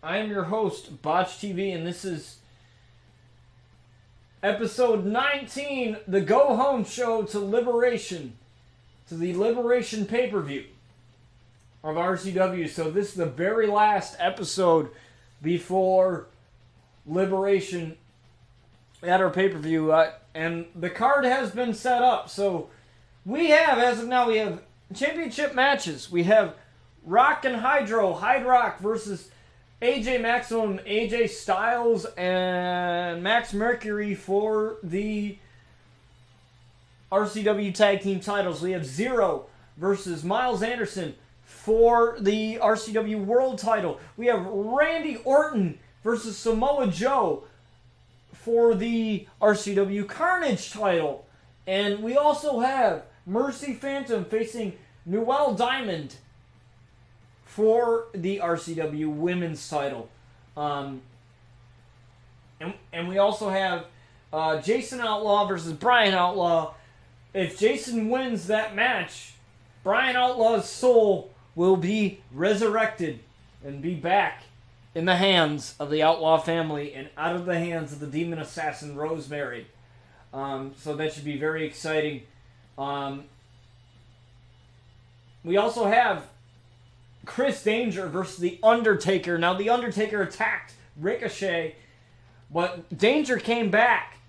I am your host, Botch TV, and this is episode 19, the go-home show to the Liberation pay-per-view of RCW. So this is the very last episode before Liberation at our pay-per-view, and the card has been set up. So we have, as of now, we have championship matches. We have Rock and Hydrock versus AJ Maximum, AJ Styles, and Max Mercury for the RCW Tag Team titles. We have Zero versus Miles Anderson for the RCW World title. We have Randy Orton versus Samoa Joe for the RCW Carnage title. And we also have Mercy Phantom facing Noelle Diamond for the RCW Women's title. And we also have Jason Outlaw versus Brian Outlaw. If Jason wins that match, Brian Outlaw's soul will be resurrected and be back in the hands of the Outlaw family and out of the hands of the demon assassin Rosemary. So that should be very exciting. We also have Chris Danger versus The Undertaker. Now, The Undertaker attacked Ricochet, but Danger came back,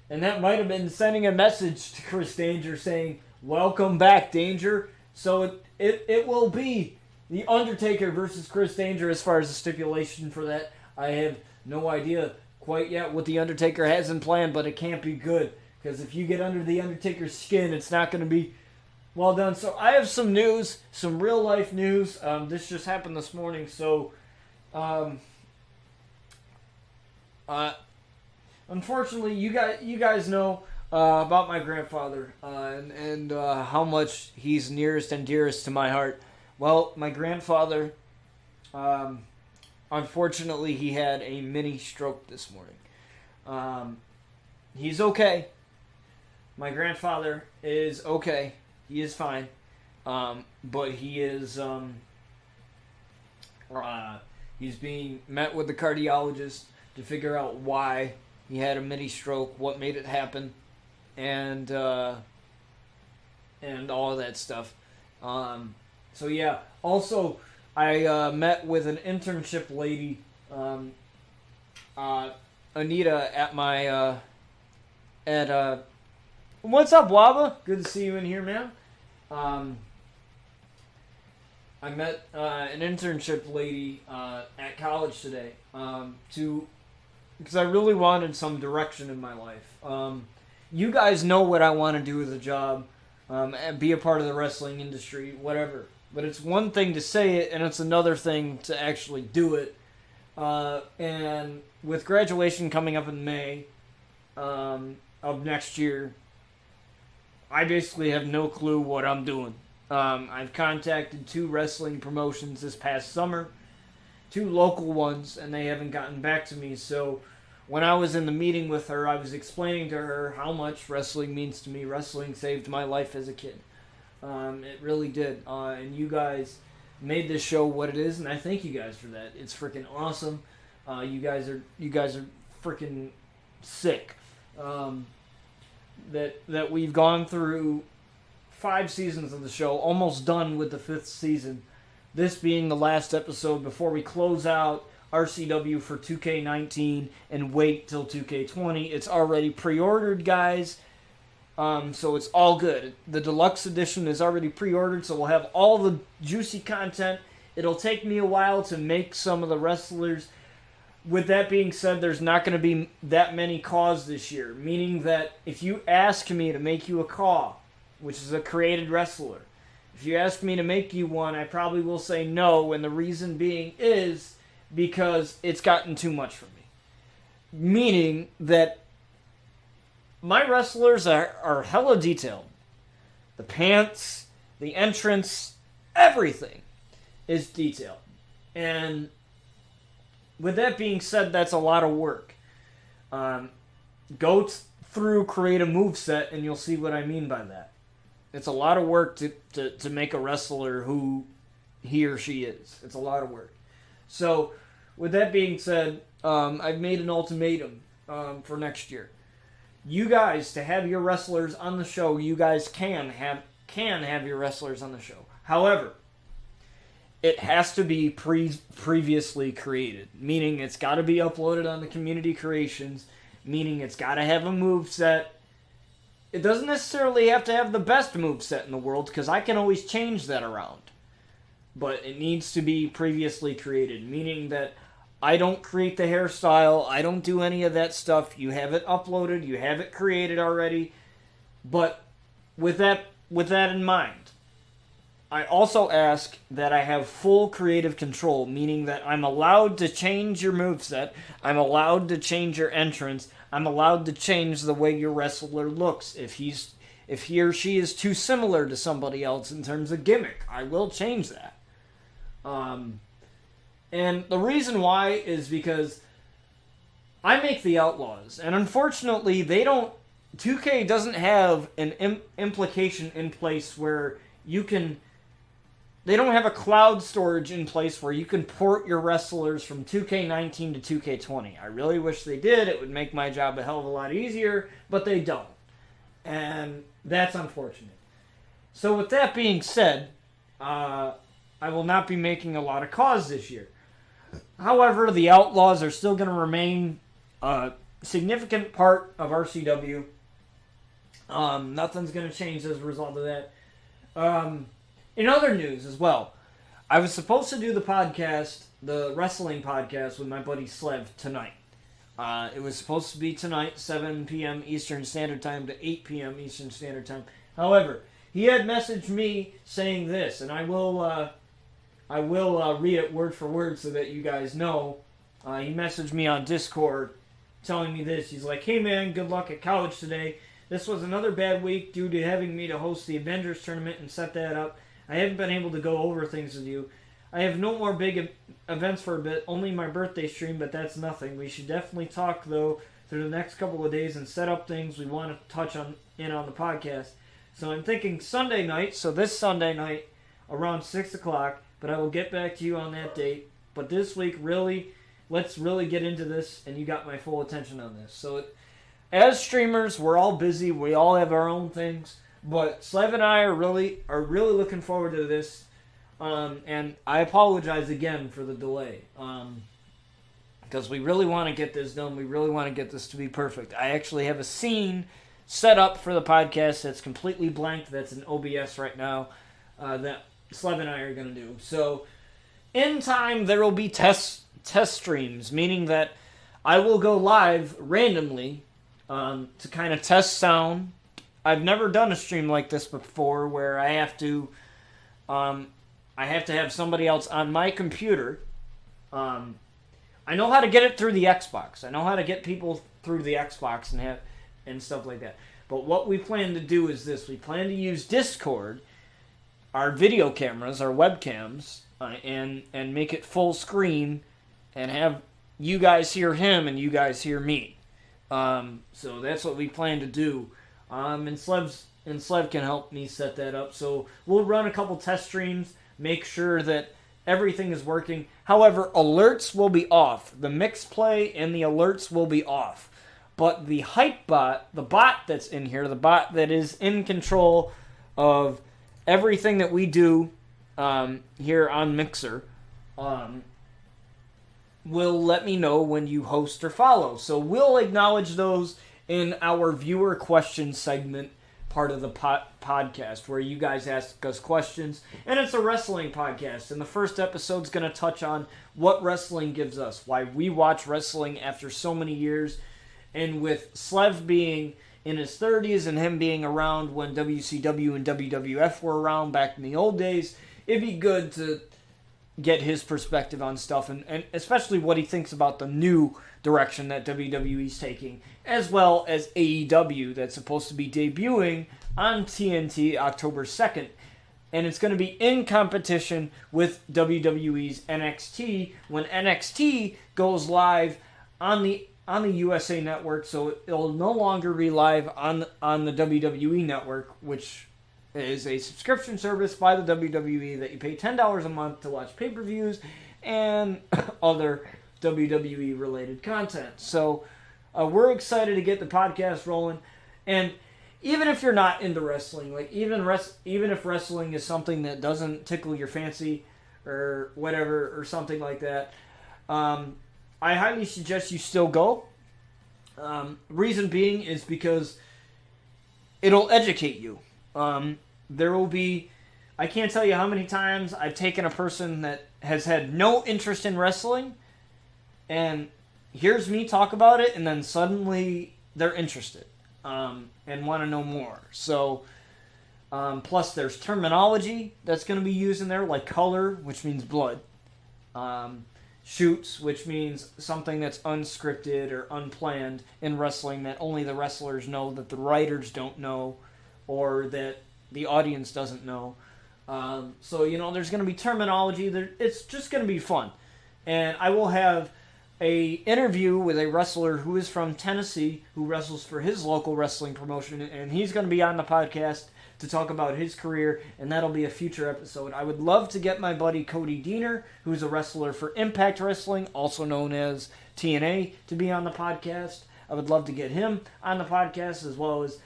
and that might have been sending a message to Chris Danger saying, welcome back, Danger. So it will be The Undertaker versus Chris Danger as far as the stipulation for that. I have no idea quite yet what The Undertaker has in plan, but it can't be good, because if you get under The Undertaker's skin, it's not going to be well done. So I have some news, some real life news. This just happened this morning. So, unfortunately, you guys know about my grandfather and how much he's nearest and dearest to my heart. Well, my grandfather, unfortunately, he had a mini stroke this morning. He's okay. My grandfather is okay. He is fine, but he is, he's being met with the cardiologist to figure out why he had a mini stroke, what made it happen, and all of that stuff. So yeah, also, I met with an internship lady, Anita, at my, what's up, Waba? Good to see you in here, man. I met an internship lady at college today because I really wanted some direction in my life. You guys know what I want to do as a job, and be a part of the wrestling industry, whatever. But it's one thing to say it, and it's another thing to actually do it. And with graduation coming up in May of next year, I basically have no clue what I'm doing. I've contacted 2 wrestling promotions this past summer, 2 local ones, and they haven't gotten back to me. So when I was in the meeting with her, I was explaining to her how much wrestling means to me. Wrestling saved my life as a kid. It really did. And you guys made this show what it is, and I thank you guys for that. It's freaking awesome. You guys are freaking sick. That we've gone through 5 seasons of the show, almost done with the 5th season. This being the last episode before we close out RCW for 2K19 and wait till 2K20. It's already pre-ordered, guys. So it's all good. The deluxe edition is already pre-ordered, so we'll have all the juicy content. It'll take me a while to make some of the wrestlers. With that being said, there's not going to be that many Kaws this year, meaning that if you ask me to make you a Kaw, which is a created wrestler, if you ask me to make you one, I probably will say no, and the reason being is because it's gotten too much for me. Meaning that my wrestlers are hella detailed. The pants, the entrance, everything is detailed. And with that being said, that's a lot of work. Go through, create a moveset, and you'll see what I mean by that. It's a lot of work to make a wrestler who he or she is. It's a lot of work. So with that being said, I've made an ultimatum for next year. You guys, to have your wrestlers on the show, you guys can have your wrestlers on the show. However, it has to be previously created, meaning it's got to be uploaded on the community creations, meaning it's got to have a moveset. It doesn't necessarily have to have the best moveset in the world, because I can always change that around. But it needs to be previously created, meaning that I don't create the hairstyle, I don't do any of that stuff. You have it uploaded, you have it created already. But with that in mind, I also ask that I have full creative control, meaning that I'm allowed to change your moveset, I'm allowed to change your entrance, I'm allowed to change the way your wrestler looks. If he or she is too similar to somebody else in terms of gimmick, I will change that. And the reason why is because I make the Outlaws, and unfortunately 2K doesn't have an implication in place where they don't have a cloud storage in place where you can port your wrestlers from 2K19 to 2K20. I really wish they did. It would make my job a hell of a lot easier, but they don't. And that's unfortunate. So with that being said, I will not be making a lot of CAWs this year. However, the Outlaws are still going to remain a significant part of RCW. Nothing's going to change as a result of that. In other news as well, I was supposed to do the wrestling podcast with my buddy Slev tonight. It was supposed to be tonight, 7 p.m. Eastern Standard Time to 8 p.m. Eastern Standard Time. However, he had messaged me saying this, and I will read it word for word so that you guys know. He messaged me on Discord telling me this. He's like, "Hey man, good luck at college today. This was another bad week due to having me to host the Avengers tournament and set that up. I haven't been able to go over things with you. I have no more big events for a bit, only my birthday stream, but that's nothing. We should definitely talk, though, through the next couple of days and set up things we want to touch on the podcast. So I'm thinking Sunday night, so this Sunday night, around 6 o'clock, but I will get back to you on that date. But this week, let's really get into this, and you got my full attention on this." So as streamers, we're all busy. We all have our own things. But Slev and I are really looking forward to this. And I apologize again for the delay. Because we really want to get this done. We really want to get this to be perfect. I actually have a scene set up for the podcast that's completely blank. That's in OBS right now. That Slev and I are going to do. So in time, there will be test streams. Meaning that I will go live randomly to kind of test sound. I've never done a stream like this before where I have to have somebody else on my computer. I know how to get it through the Xbox. I know how to get people through the Xbox and stuff like that. But what we plan to do is this. We plan to use Discord, our video cameras, our webcams, and make it full screen and have you guys hear him and you guys hear me. So that's what we plan to do. And Slev can help me set that up. So we'll run a couple test streams, make sure that everything is working. However, alerts will be off. The mix play and the alerts will be off. But the hype bot, the bot that's in here, the bot that is in control of everything that we do here on Mixer, will let me know when you host or follow. So we'll acknowledge those in our viewer question segment part of the podcast where you guys ask us questions. And it's a wrestling podcast. And the first episode's going to touch on what wrestling gives us, why we watch wrestling after so many years. And with Slev being in his 30s and him being around when WCW and WWF were around back in the old days, it'd be good to get his perspective on stuff and especially what he thinks about the new direction that WWE's taking, as well as AEW that's supposed to be debuting on TNT October 2nd. And it's going to be in competition with WWE's NXT when NXT goes live on the USA Network, so it'll no longer be live on the WWE Network, which is a subscription service by the WWE that you pay $10 a month to watch pay-per-views and other WWE related content. So we're excited to get the podcast rolling. And even if you're not into wrestling, like even if wrestling is something that doesn't tickle your fancy or whatever or something like that, I highly suggest you still go. Reason being is because it'll educate you. There will be, I can't tell you how many times I've taken a person that has had no interest in wrestling and hears me talk about it, and then suddenly they're interested and want to know more. So, plus there's terminology that's going to be used in there, like color, which means blood. Shoots, which means something that's unscripted or unplanned in wrestling that only the wrestlers know, that the writers don't know, or that the audience doesn't know. So, there's going to be terminology. It's just going to be fun. And I will have a interview with a wrestler who is from Tennessee who wrestles for his local wrestling promotion, and he's going to be on the podcast to talk about his career, and that'll be a future episode. I would love to get my buddy Cody Diener, who's a wrestler for Impact Wrestling, also known as TNA, to be on the podcast. I would love to get him on the podcast, as well as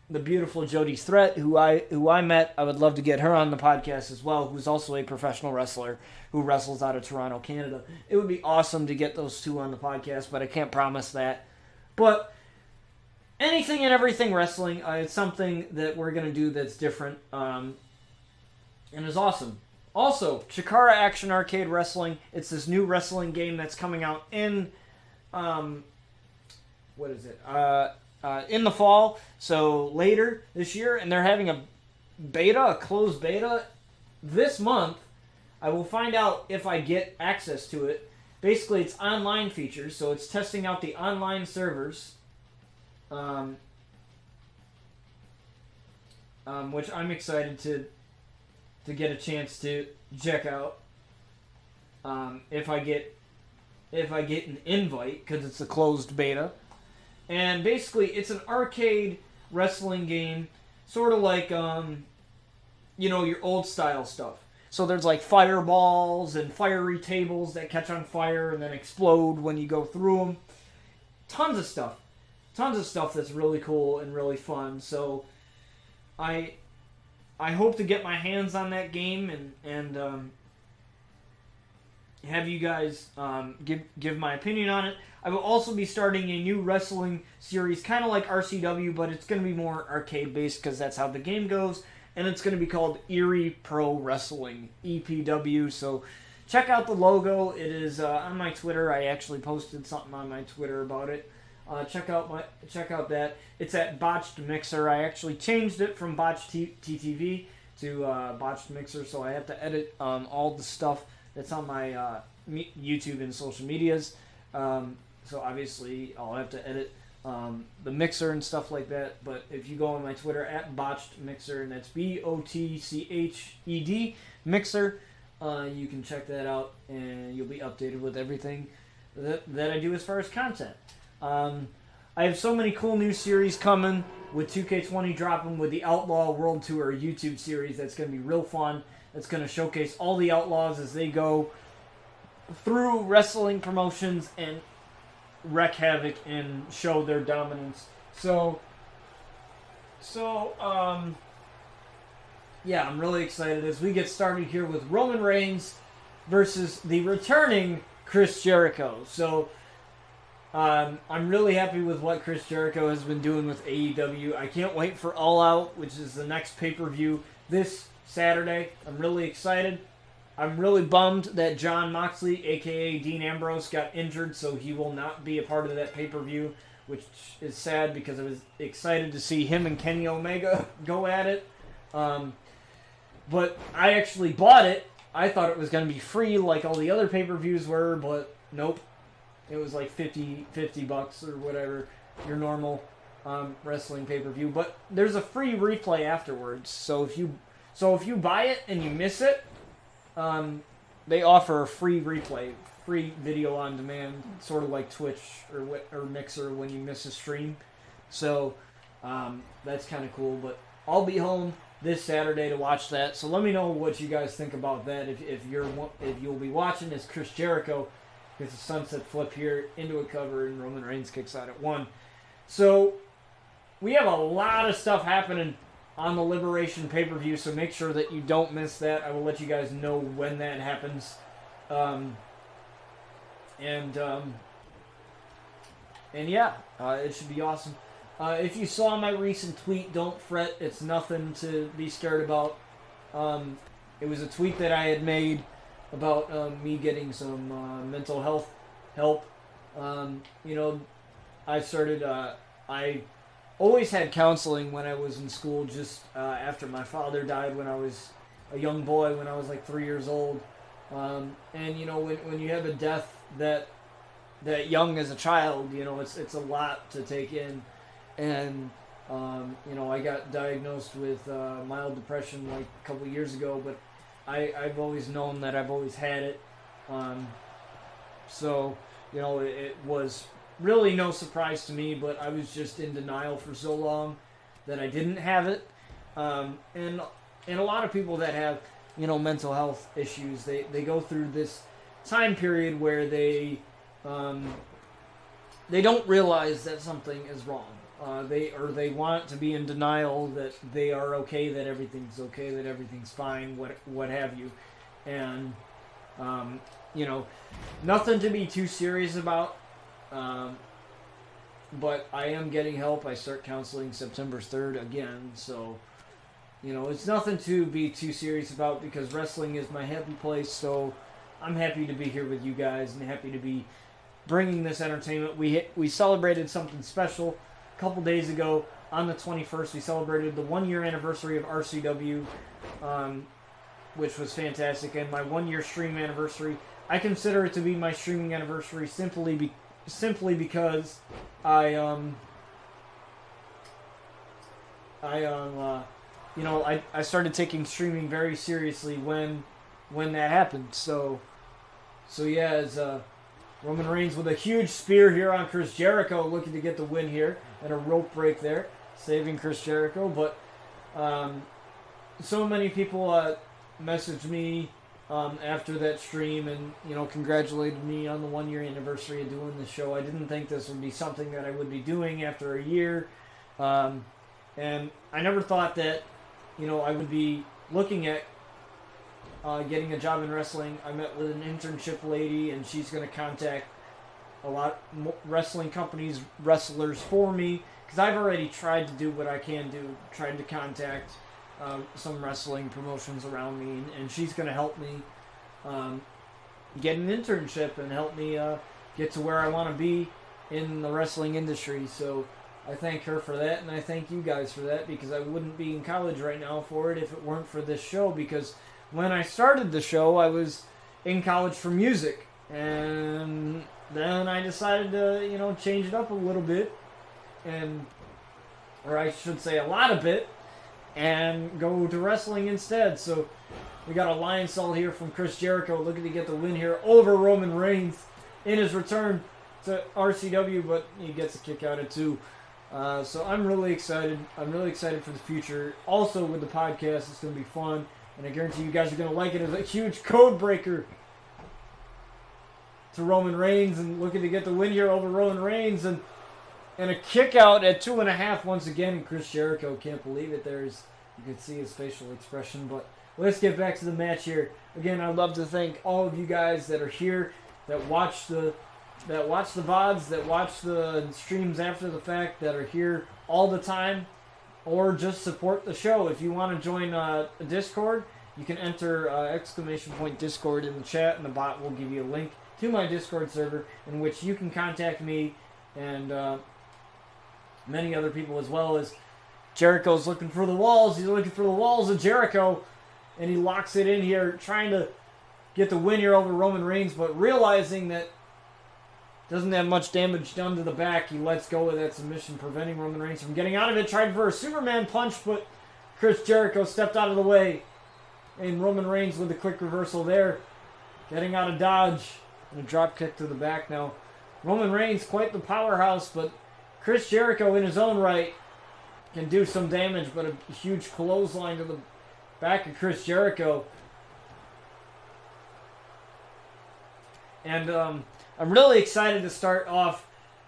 the beautiful Jody Threat, who I met. I would love to get her on the podcast as well, who's also a professional wrestler who wrestles out of Toronto, Canada. It would be awesome to get those two on the podcast, but I can't promise that. But anything and everything wrestling, it's something that we're going to do that's different and is awesome. Also, Chikara Action Arcade Wrestling. It's this new wrestling game that's coming out in, in the fall, so later this year, and they're having a closed beta this month. I will find out if I get access to it. Basically, it's online features, so it's testing out the online servers, which I'm excited to get a chance to check out. If I get an invite, because it's a closed beta. And basically, it's an arcade wrestling game, sort of like, your old style stuff. So there's like fireballs and fiery tables that catch on fire and then explode when you go through them. Tons of stuff that's really cool and really fun. So I hope to get my hands on that game and have you guys give my opinion on it. I will also be starting a new wrestling series, kind of like RCW, but it's going to be more arcade-based because that's how the game goes. And it's going to be called Erie Pro Wrestling, EPW. So check out the logo. It is on my Twitter. I actually posted something on my Twitter about it. Check out that. It's at Botched Mixer. I actually changed it from Botched TTV to Botched Mixer, so I have to edit all the stuff that's on my YouTube and social medias. So obviously I'll have to edit the mixer and stuff like that. But if you go on my Twitter at Botched Mixer, and that's BOTCHED Mixer, you can check that out, and you'll be updated with everything that I do as far as content. I have so many cool new series coming with 2K20 dropping with the Outlaw World Tour YouTube series. That's going to be real fun. That's going to showcase all the Outlaws as they go through wrestling promotions and wreak havoc and show their dominance. So yeah, I'm really excited as we get started here with Roman Reigns versus the returning Chris Jericho. So I'm really happy with what Chris Jericho has been doing with AEW. I can't wait for All Out, which is the next pay-per-view this Saturday. I'm really excited. I'm really bummed that Jon Moxley, a.k.a. Dean Ambrose, got injured, so he will not be a part of that pay-per-view, which is sad because I was excited to see him and Kenny Omega go at it. But I actually bought it. I thought it was going to be free like all the other pay-per-views were, but nope. It was like $50 or whatever, your normal wrestling pay-per-view. But there's a free replay afterwards, so if you buy it and you miss it, they offer a free replay, free video on demand, sort of like Twitch or Mixer when you miss a stream. So that's kind of cool. But I'll be home this Saturday to watch that. So let me know what you guys think about that. If you'll be watching as Chris Jericho Gets a sunset flip here into a cover, and Roman Reigns kicks out at 1. So we have a lot of stuff happening on the Liberation pay-per-view, so make sure that you don't miss that. I will let you guys know when that happens. And yeah, it should be awesome. If you saw my recent tweet, don't fret. It's nothing to be scared about. It was a tweet that I had made about me getting some mental health help. I always had counseling when I was in school, just after my father died when I was a young boy, when I was like 3 years old. And when you have a death that young as a child, it's a lot to take in. And I got diagnosed with mild depression like a couple years ago, but I've always known that I've always had it. It was really no surprise to me, but I was just in denial for so long that I didn't have it. And a lot of people that have, mental health issues, they go through this time period where they don't realize that something is wrong. They want to be in denial that they are okay, that everything's okay, that everything's fine, what have you. And, nothing to be too serious about. But I am getting help. I start counseling September 3rd again, so, it's nothing to be too serious about because wrestling is my happy place, so I'm happy to be here with you guys and happy to be bringing this entertainment. We celebrated something special a couple days ago on the 21st. We celebrated the 1-year anniversary of RCW, which was fantastic, and my 1-year stream anniversary. I consider it to be my streaming anniversary simply because I started taking streaming very seriously when that happened. So yeah, as Roman Reigns with a huge spear here on Chris Jericho, looking to get the win here, and a rope break there, saving Chris Jericho. But so many people messaged me after that stream and, congratulated me on the 1-year anniversary of doing the show. I didn't think this would be something that I would be doing after a year. And I never thought that, I would be looking at getting a job in wrestling. I met with an internship lady, and she's going to contact a lot of wrestling companies, wrestlers for me, because I've already tried to do what I can do, tried to contact some wrestling promotions around me, and she's going to help me get an internship and help me get to where I want to be in the wrestling industry. So I thank her for that, and I thank you guys for that, because I wouldn't be in college right now for it if it weren't for this show, because when I started the show, I was in college for music, and then I decided to, change it up a little bit, or I should say a lot of it, and go to wrestling instead. So we got a lion salt here from Chris Jericho, looking to get the win here over Roman Reigns in his return to RCW, but he gets a kick out of 2. So I'm really excited. I'm really excited for the future. Also with the podcast, it's going to be fun, and I guarantee you guys are going to like it. As a huge code breaker to Roman Reigns, and looking to get the win here over Roman Reigns, and a kick out at 2.5 once again. Chris Jericho can't believe it. You can see his facial expression. But let's get back to the match here. Again, I'd love to thank all of you guys that are here, that watch the VODs, that watch the streams after the fact, that are here all the time, or just support the show. If you want to join a Discord, you can enter !Discord in the chat, and the bot will give you a link to my Discord server, in which you can contact me and many other people, as well as Jericho's looking for the walls. He's looking for the walls of Jericho, and he locks it in here, trying to get the win here over Roman Reigns, but realizing that doesn't have much damage done to the back, he lets go of that submission, preventing Roman Reigns from getting out of it. Tried for a Superman punch, but Chris Jericho stepped out of the way, and Roman Reigns with a quick reversal there, getting out of dodge, and a drop kick to the back. Now, Roman Reigns, quite the powerhouse, but Chris Jericho in his own right can do some damage, but a huge clothesline to the back of Chris Jericho. And I'm really excited to start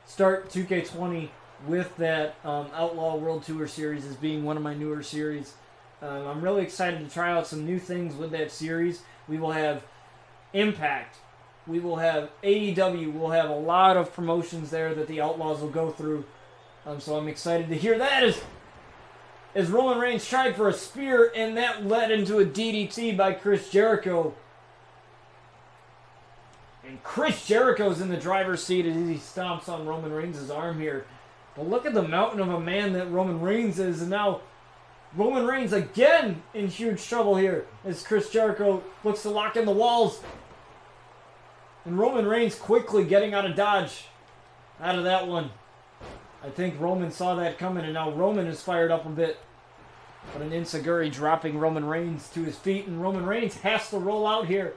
2K20 with that Outlaw World Tour series as being one of my newer series. I'm really excited to try out some new things with that series. We will have Impact. We will have AEW. We'll have a lot of promotions there that the Outlaws will go through. So I'm excited to hear that as Roman Reigns tried for a spear, and that led into a DDT by Chris Jericho. And Chris Jericho's in the driver's seat as he stomps on Roman Reigns' arm here. But look at the mountain of a man that Roman Reigns is. And now Roman Reigns again in huge trouble here as Chris Jericho looks to lock in the walls. And Roman Reigns quickly getting out of dodge out of that one. I think Roman saw that coming, and now Roman is fired up a bit. But an enziguri dropping Roman Reigns to his feet, and Roman Reigns has to roll out here.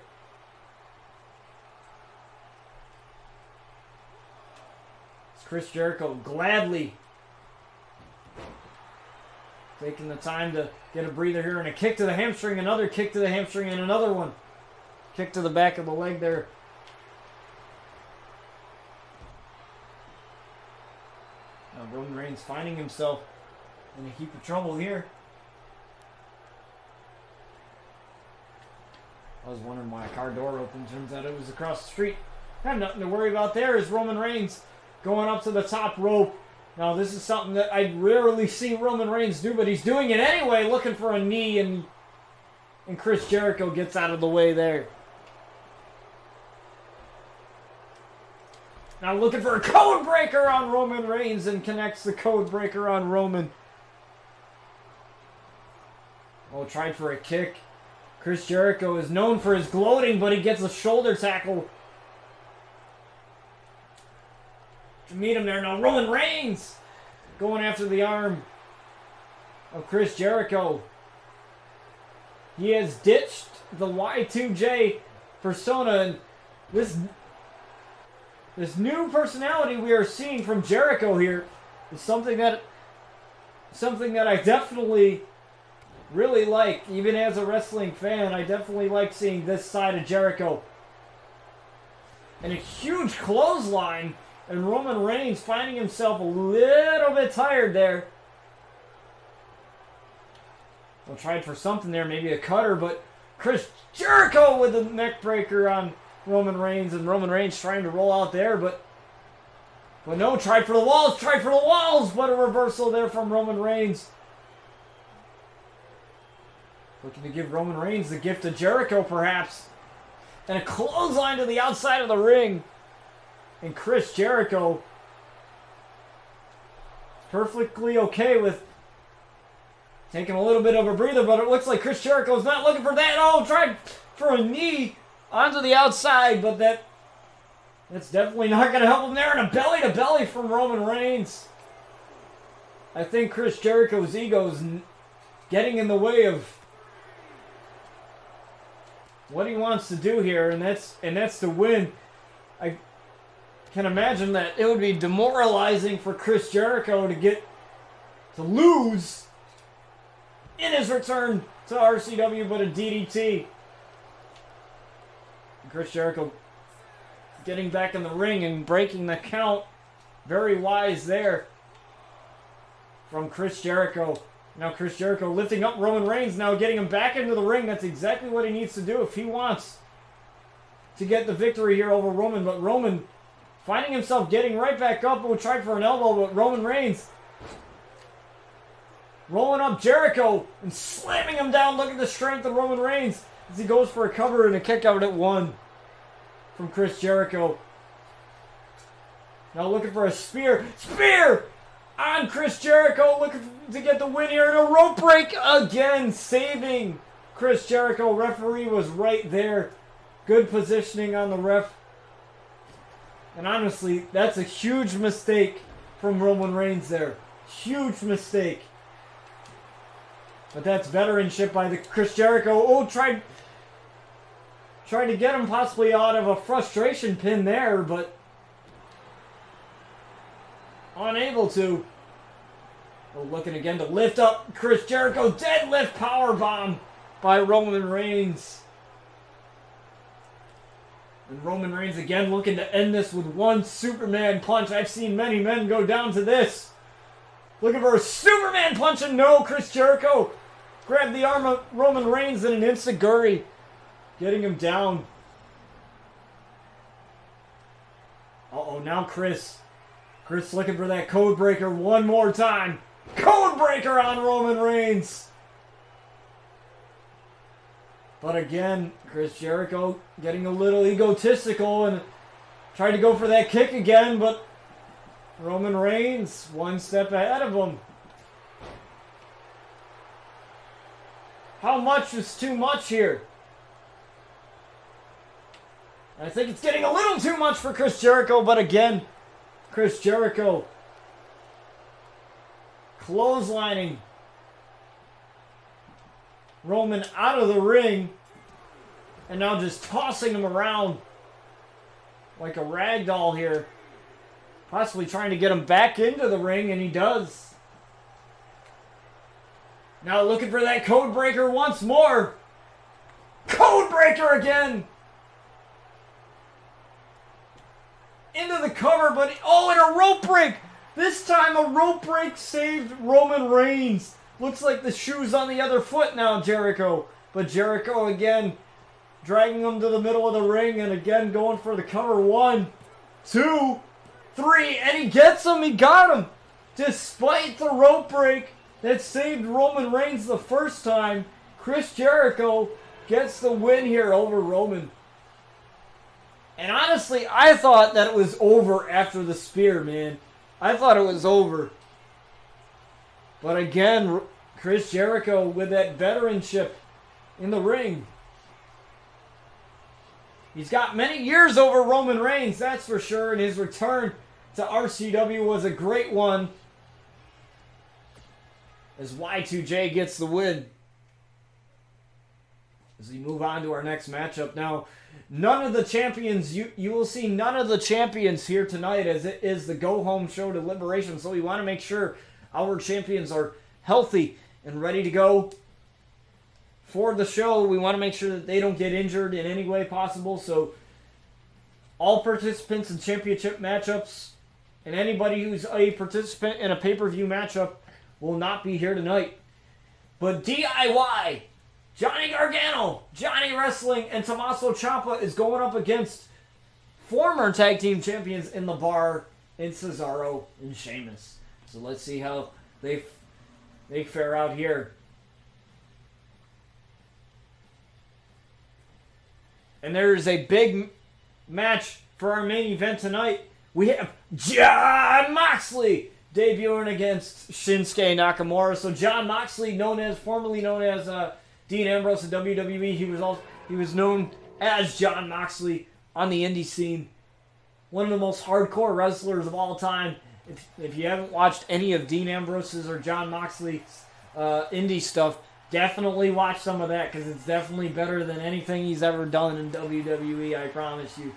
Chris Jericho gladly taking the time to get a breather here, and a kick to the hamstring, another kick to the hamstring, and another one. Kick to the back of the leg there. Now Roman Reigns finding himself in a heap of trouble here. I was wondering why a car door opened. Turns out it was across the street. I have nothing to worry about there as Roman Reigns going up to the top rope. Now, this is something that I rarely see Roman Reigns do, but he's doing it anyway, looking for a knee, and Chris Jericho gets out of the way there. Now looking for a code breaker on Roman Reigns, and connects the code breaker on Roman. Oh, tried for a kick. Chris Jericho is known for his gloating, but he gets a shoulder tackle to meet him there. Now Roman Reigns going after the arm of Chris Jericho. He has ditched the Y2J persona, and this new personality we are seeing from Jericho here is something that I definitely really like. Even as a wrestling fan, I definitely like seeing this side of Jericho. And a huge clothesline. And Roman Reigns finding himself a little bit tired there. Well, tried for something there, maybe a cutter, but Chris Jericho with the neck breaker on Roman Reigns, and Roman Reigns trying to roll out there, but no, tried for the walls, but a reversal there from Roman Reigns. Looking to give Roman Reigns the gift of Jericho, perhaps. And a clothesline to the outside of the ring. And Chris Jericho perfectly okay with taking a little bit of a breather, but it looks like Chris Jericho's not looking for that. Oh, tried for a knee onto the outside, but that's definitely not going to help him there. And a belly-to-belly from Roman Reigns. I think Chris Jericho's ego is getting in the way of what he wants to do here, and that's to win. I can imagine that it would be demoralizing for Chris Jericho to lose in his return to RCW, but a DDT. Chris Jericho getting back in the ring and breaking the count. Very wise there from Chris Jericho. Now Chris Jericho lifting up Roman Reigns, now getting him back into the ring. That's exactly what he needs to do if he wants to get the victory here over Roman. But Roman finding himself getting right back up, and will try for an elbow, but Roman Reigns rolling up Jericho and slamming him down. Look at the strength of Roman Reigns as he goes for a cover and a kick out at one from Chris Jericho. Now looking for a spear. Spear on Chris Jericho, looking to get the win here, and a rope break again, saving Chris Jericho. Referee was right there. Good positioning on the ref. And honestly, that's a huge mistake from Roman Reigns there. Huge mistake. But that's veteranship by the Chris Jericho. Oh, tried to get him possibly out of a frustration pin there, but unable to. Oh, looking again to lift up Chris Jericho. Deadlift powerbomb by Roman Reigns. And Roman Reigns again looking to end this with one Superman punch. I've seen many men go down to this. Looking for a Superman punch, and no, Chris Jericho grabbed the arm of Roman Reigns in an enziguri, getting him down. Uh-oh, now Chris. Chris looking for that code breaker one more time. Code breaker on Roman Reigns. But again, Chris Jericho getting a little egotistical and tried to go for that kick again, but Roman Reigns one step ahead of him. How much is too much here? I think it's getting a little too much for Chris Jericho, but again, Chris Jericho clotheslining Roman out of the ring and now just tossing him around like a rag doll here. Possibly trying to get him back into the ring, and he does. Now looking for that code breaker once more. Code breaker again. Into the cover, but oh, and a rope break. This time a rope break saved Roman Reigns. Looks like the shoe's on the other foot now, Jericho. But Jericho again dragging him to the middle of the ring and again going for the cover. 1, 2, 3, and he gets him. He got him. Despite the rope break that saved Roman Reigns the first time, Chris Jericho gets the win here over Roman. And honestly, I thought that it was over after the spear, man. I thought it was over. But again, Chris Jericho with that veteranship in the ring. He's got many years over Roman Reigns, that's for sure. And his return to RCW was a great one. As Y2J gets the win. As we move on to our next matchup. Now, none of the champions, you will see none of the champions here tonight as it is the go-home show to Liberation. So we want to make sure our champions are healthy and ready to go for the show. We want to make sure that they don't get injured in any way possible. So all participants in championship matchups and anybody who's a participant in a pay-per-view matchup will not be here tonight. But DIY, Johnny Gargano, Johnny Wrestling, and Tommaso Ciampa is going up against former tag team champions in the Bar, in Cesaro and Sheamus. So let's see how they fare out here. And there's a big match for our main event tonight. We have Jon Moxley debuting against Shinsuke Nakamura. So Jon Moxley, formerly known as Dean Ambrose in WWE, he was known as Jon Moxley on the indie scene. One of the most hardcore wrestlers of all time. If you haven't watched any of Dean Ambrose's or Jon Moxley's indie stuff, definitely watch some of that because it's definitely better than anything he's ever done in WWE, I promise you.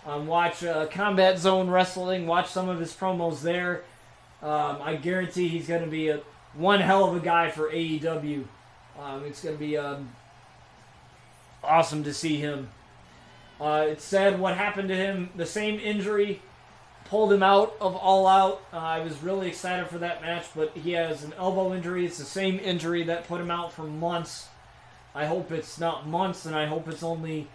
Watch Combat Zone Wrestling, watch some of his promos there. I guarantee he's going to be one hell of a guy for AEW. It's going to be awesome to see him. It's sad what happened to him. The same injury pulled him out of All Out. I was really excited for that match, but he has an elbow injury. It's the same injury that put him out for months. I hope it's not months, and I hope it's only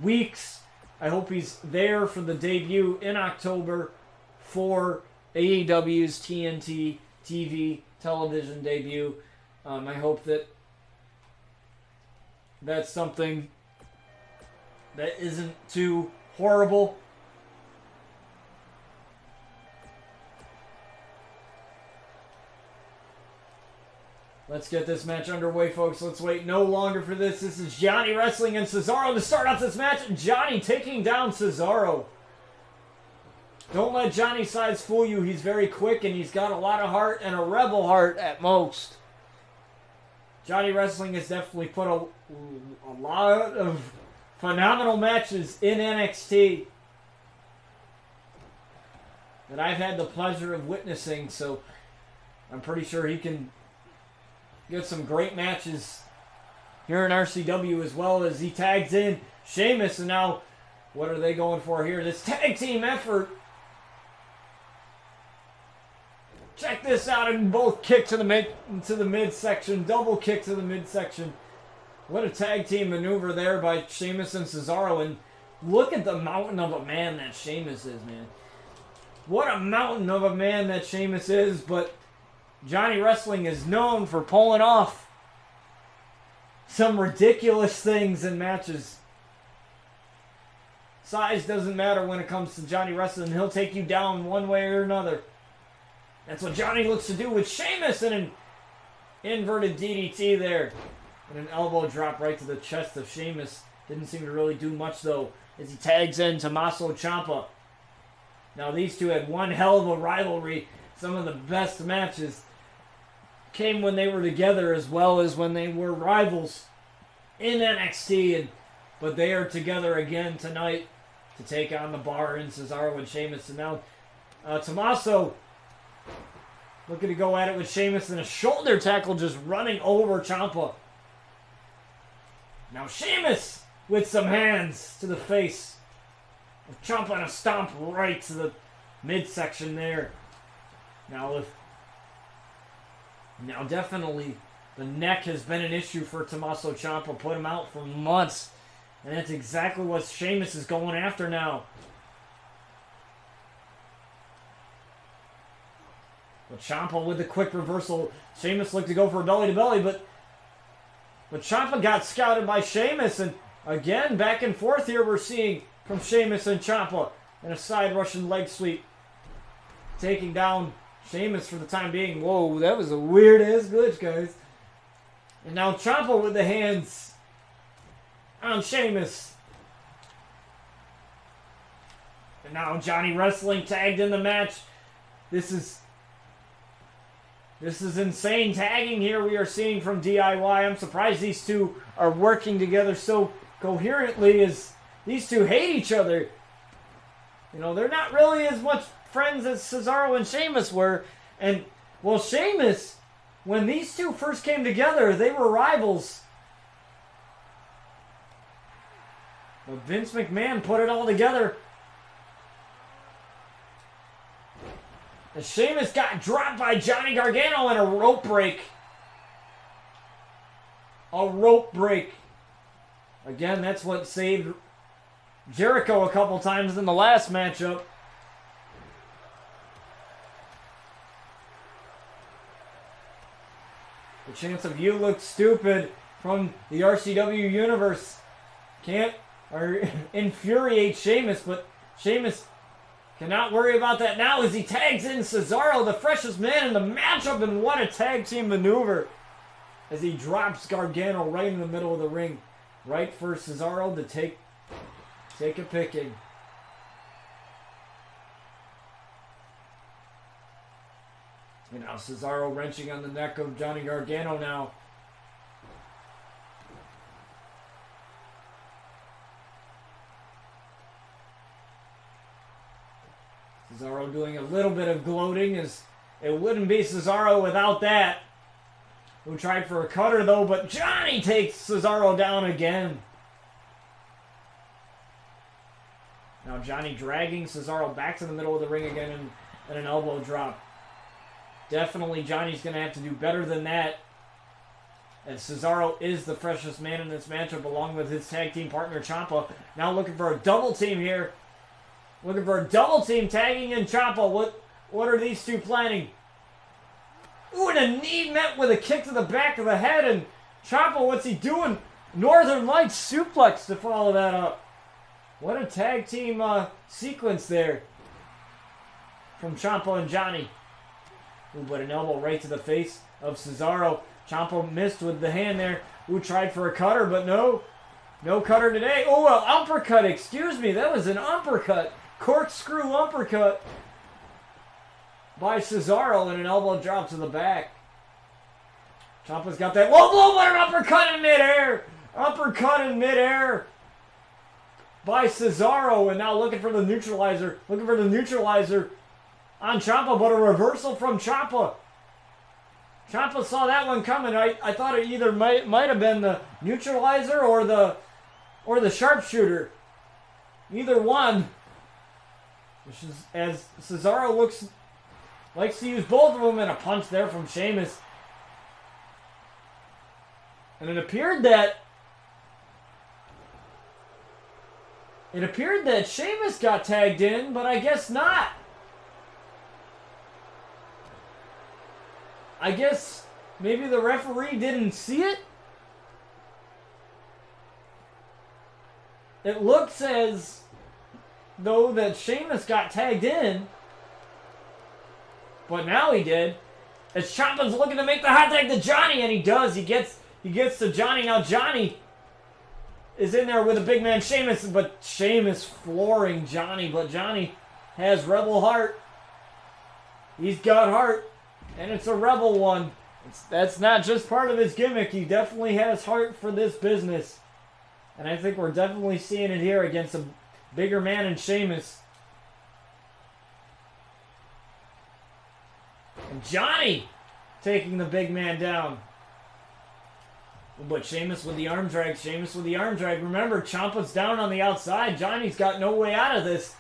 weeks. I hope he's there for the debut in October for AEW's TNT TV television debut. I hope that that's something that isn't too horrible. Let's get this match underway, folks. Let's wait no longer for this. This is Johnny Wrestling and Cesaro to start off this match. Johnny taking down Cesaro. Don't let Johnny's size fool you. He's very quick and he's got a lot of heart and a rebel heart at most. Johnny Wrestling has definitely put a lot of phenomenal matches in NXT that I've had the pleasure of witnessing, so I'm pretty sure he can get some great matches here in RCW, as well as he tags in Sheamus, and now What are they going for here? This tag team effort. Check this out, and both kick to the midsection. Double kick to the midsection. What a tag team maneuver there by Sheamus and Cesaro. And look at the mountain of a man that Sheamus is, man. What a mountain of a man that Sheamus is. But Johnny Wrestling is known for pulling off some ridiculous things in matches. Size doesn't matter when it comes to Johnny Wrestling. He'll take you down one way or another. That's what Johnny looks to do with Sheamus, and an inverted DDT there. And an elbow drop right to the chest of Sheamus. Didn't seem to really do much, though, as he tags in Tommaso Ciampa. Now, these two had one hell of a rivalry. Some of the best matches came when they were together, as well as when they were rivals in NXT. But they are together again tonight to take on the Bar and Cesaro and Sheamus. And now Tommaso looking to go at it with Sheamus, and a shoulder tackle just running over Ciampa. Now Sheamus with some hands to the face of Ciampa, and a stomp right to the midsection there. Now definitely the neck has been an issue for Tommaso Ciampa. Put him out for months. And that's exactly what Sheamus is going after now. But Ciampa with the quick reversal. Sheamus looked to go for a belly-to-belly, but Ciampa got scouted by Sheamus. And again, back and forth here we're seeing from Sheamus and Ciampa. And a side Russian leg sweep. Taking down Sheamus for the time being. Whoa, that was a weird-ass glitch, guys. And now Ciampa with the hands on Sheamus. And now Johnny Wrestling tagged in the match. This is insane tagging here we are seeing from DIY. I'm surprised these two are working together so coherently, as these two hate each other. You know, they're not really as much friends as Cesaro and Sheamus were. And, well, Sheamus, when these two first came together, they were rivals. But Vince McMahon put it all together. And Sheamus got dropped by Johnny Gargano in a rope break. A rope break. Again, that's what saved Jericho a couple times in the last matchup. The chance of "you look stupid" from the RCW universe can't infuriate Sheamus, but Sheamus cannot worry about that now as he tags in Cesaro, the freshest man in the matchup, and what a tag team maneuver as he drops Gargano right in the middle of the ring. Right for Cesaro to take a picking. And now Cesaro wrenching on the neck of Johnny Gargano now. Cesaro doing a little bit of gloating, as it wouldn't be Cesaro without that. Who tried for a cutter though, but Johnny takes Cesaro down again. Now Johnny dragging Cesaro back to the middle of the ring again, and an elbow drop. Definitely Johnny's going to have to do better than that, as Cesaro is the freshest man in this matchup along with his tag team partner Ciampa. Now looking for a double team here. Looking for a double team, tagging in Ciampa. What are these two planning? Ooh, and a knee met with a kick to the back of the head. And Ciampa, what's he doing? Northern Lights suplex to follow that up. What a tag team sequence there from Ciampa and Johnny. Ooh, but an elbow right to the face of Cesaro. Ciampa missed with the hand there. Ooh, tried for a cutter, but no. No cutter today. Oh, an uppercut, excuse me. That was an uppercut. Corkscrew uppercut by Cesaro, and an elbow drop to the back. Ciampa's got that. Whoa, whoa, what an uppercut in midair. Uppercut in midair by Cesaro, and now looking for the neutralizer. Looking for the neutralizer on Ciampa, but a reversal from Ciampa. Ciampa saw that one coming. I thought it either might have been the neutralizer or the sharpshooter. Neither one. Which is, as Cesaro likes to use both of them, and a punch there from Sheamus. And it appeared that Sheamus got tagged in, but I guess not. I guess maybe the referee didn't see it. It looks as though that Sheamus got tagged in, but now he did. As Ciampa's looking to make the hot tag to Johnny, and he does. He gets to Johnny. Now Johnny is in there with a big man Sheamus, but Sheamus flooring Johnny. But Johnny has rebel heart. He's got heart, and it's a rebel one. That's not just part of his gimmick. He definitely has heart for this business. And I think we're definitely seeing it here against a bigger man in Sheamus. And Johnny taking the big man down. But Sheamus with the arm drag. Sheamus with the arm drag. Remember, Ciampa's down on the outside. Johnny's got no way out of this.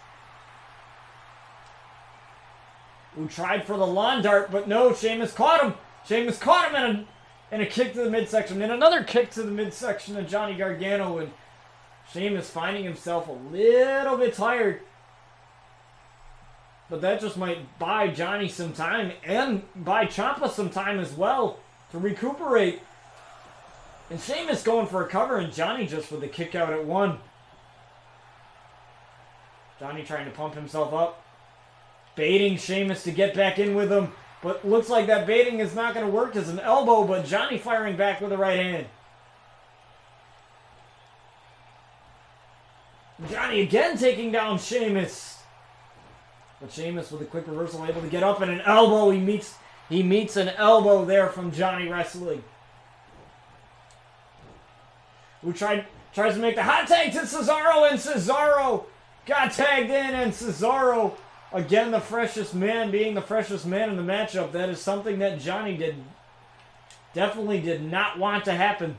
Who tried for the lawn dart, but no, Sheamus caught him. Sheamus caught him and a kick to the midsection. And another kick to the midsection of Johnny Gargano. And Sheamus finding himself a little bit tired. But that just might buy Johnny some time and buy Ciampa some time as well to recuperate. And Sheamus going for a cover, and Johnny just with the kick out at one. Johnny trying to pump himself up. Baiting Sheamus to get back in with him. But looks like that baiting is not going to work as an elbow, but Johnny firing back with the right hand. Johnny again taking down Sheamus. But Sheamus with a quick reversal able to get up and an elbow. He meets an elbow there from Johnny wrestling. Who tries to make the hot tag to Cesaro, and Cesaro got tagged in, and Cesaro, again the freshest man, being the freshest man in the matchup. That is something that Johnny definitely did not want to happen.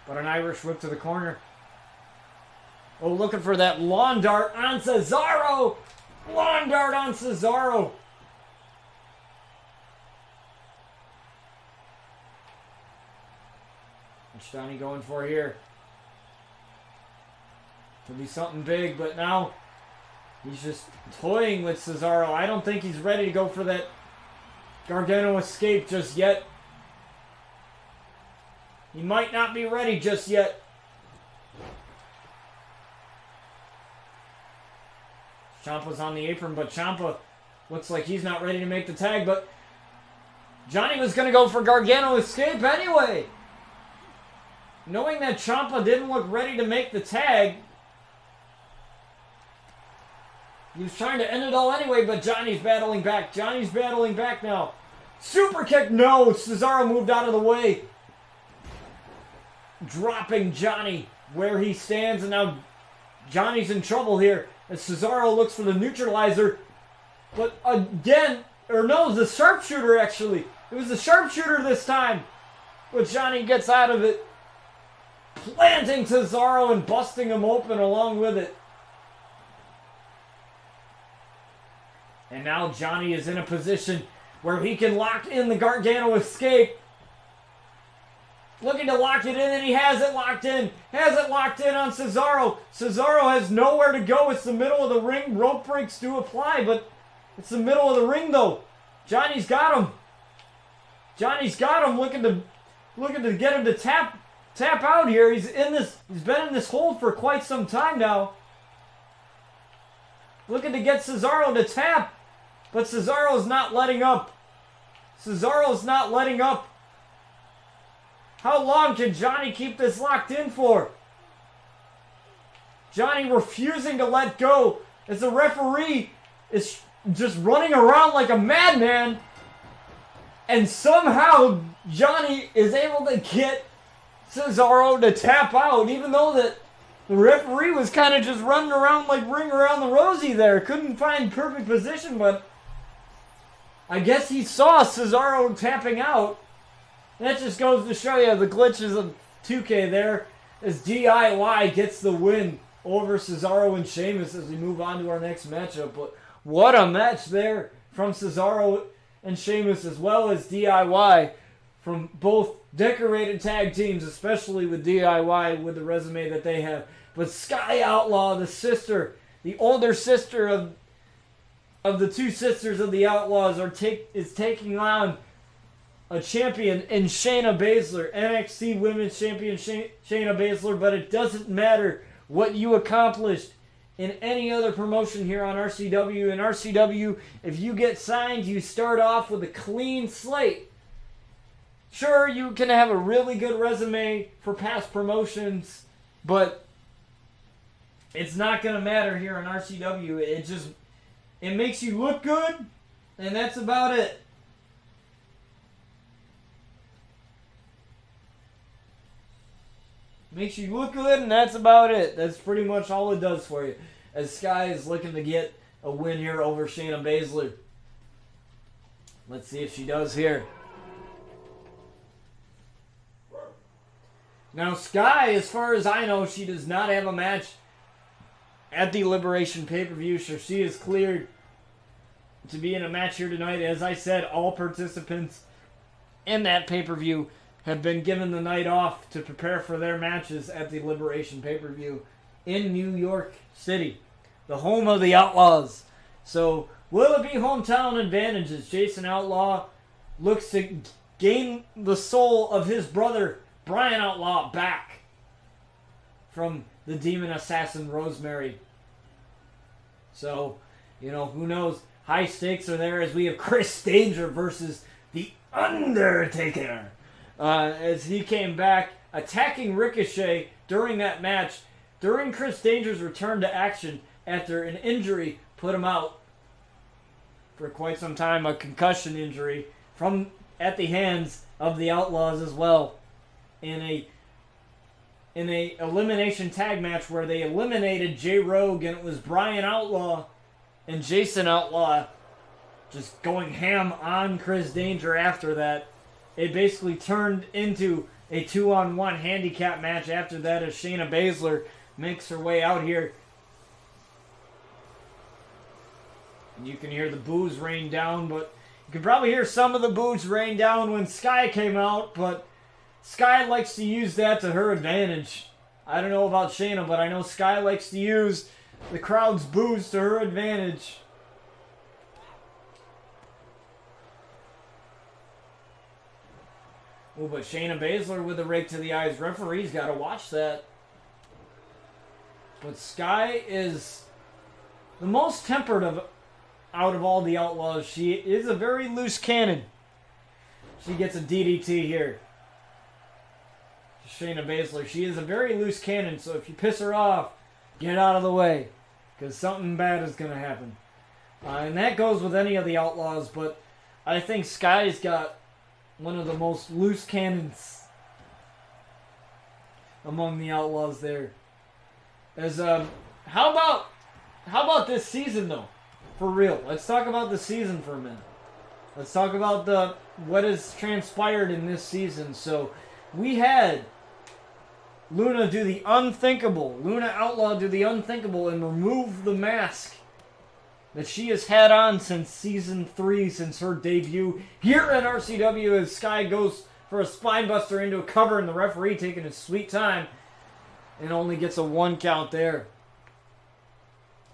But an Irish whip to the corner. Oh, looking for that lawn dart on Cesaro. Lawn dart on Cesaro. What's Johnny going for here? Could be something big, but now he's just toying with Cesaro. I don't think he's ready to go for that Gargano escape just yet. He might not be ready just yet. Ciampa's on the apron, but Ciampa looks like he's not ready to make the tag, but Johnny was going to go for Gargano escape anyway. Knowing that Ciampa didn't look ready to make the tag, he was trying to end it all anyway, but Johnny's battling back. Johnny's battling back now. Super kick, no! Cesaro moved out of the way. Dropping Johnny where he stands, and now Johnny's in trouble here. As Cesaro looks for the neutralizer. But again, or no, it was the sharpshooter actually. It was the sharpshooter this time. But Johnny gets out of it. Planting Cesaro and busting him open along with it. And now Johnny is in a position where he can lock in the Gargano escape. Looking to lock it in, and he has it locked in. Has it locked in on Cesaro. Cesaro has nowhere to go. It's the middle of the ring. Rope breaks do apply, but it's the middle of the ring, though. Johnny's got him. Johnny's got him. Looking to get him to tap out here. He's been in this hold for quite some time now. Looking to get Cesaro to tap, but Cesaro's not letting up. Cesaro's not letting up. How long can Johnny keep this locked in for? Johnny refusing to let go as the referee is just running around like a madman. And somehow Johnny is able to get Cesaro to tap out, even though that the referee was kind of just running around like Ring Around the Rosie there. Couldn't find perfect position, but I guess he saw Cesaro tapping out. That just goes to show you the glitches of 2K there as DIY gets the win over Cesaro and Sheamus as we move on to our next matchup. But what a match there from Cesaro and Sheamus, as well as DIY from both decorated tag teams, especially with DIY with the resume that they have. But Sky Outlaw, the sister, the older sister of the two sisters of the Outlaws, is taking on a champion in Shayna Baszler, NXT Women's Champion Shayna Baszler. But it doesn't matter what you accomplished in any other promotion here on RCW. In RCW, if you get signed, you start off with a clean slate. Sure, you can have a really good resume for past promotions, but it's not going to matter here on RCW. It makes you look good, and that's about it. Makes you look good, and that's about it. That's pretty much all it does for you. As Sky is looking to get a win here over Shayna Baszler. Let's see if she does here. Now, Sky, as far as I know, she does not have a match at the Liberation pay-per-view, so she is cleared to be in a match here tonight. As I said, all participants in that pay-per-view have been given the night off to prepare for their matches at the Liberation pay-per-view in New York City, the home of the Outlaws. So, will it be hometown advantages? Jason Outlaw looks to gain the soul of his brother, Brian Outlaw, back from the demon assassin Rosemary. So, who knows? High stakes are there as we have Chris Danger versus The Undertaker. As he came back, attacking Ricochet during that match, during Chris Danger's return to action after an injury put him out for quite some time, a concussion injury at the hands of the Outlaws as well, in a elimination tag match where they eliminated J Rogue, and it was Brian Outlaw and Jason Outlaw just going ham on Chris Danger after that. It basically turned into a 2-on-1 handicap match after that as Shayna Baszler makes her way out here. And you can hear the boos rain down, but you can probably hear some of the boos rain down when Sky came out, but Sky likes to use that to her advantage. I don't know about Shayna, but I know Sky likes to use the crowd's boos to her advantage. Oh, but Shayna Baszler with a rake to the eyes. Referee's got to watch that. But Sky is the most tempered out of all the Outlaws. She is a very loose cannon. She gets a DDT here. Shayna Baszler. She is a very loose cannon, so if you piss her off, get out of the way, because something bad is going to happen. And that goes with any of the Outlaws, but I think Sky's got one of the most loose cannons among the Outlaws there. As how about this season though? For real. Let's talk about the season for a minute. Let's talk about what has transpired in this season. So we had Luna do the unthinkable. Luna Outlaw do the unthinkable and remove the mask that she has had on since Season 3, since her debut here at RCW, as Sky goes for a spinebuster into a cover and the referee taking his sweet time and only gets a 1 count there.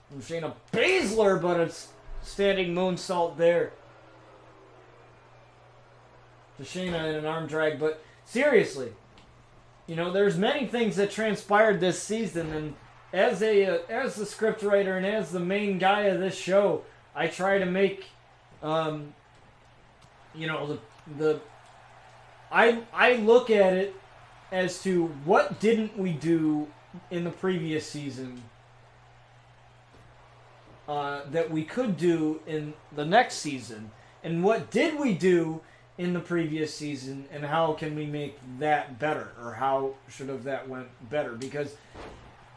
From Shayna Baszler, but it's standing moonsault there to Shayna in an arm drag. But seriously, there's many things that transpired this season, and as the scriptwriter and as the main guy of this show, I try to make, I look at it as to what didn't we do in the previous season that we could do in the next season, and what did we do in the previous season, and how can we make that better, or how should have that went better, because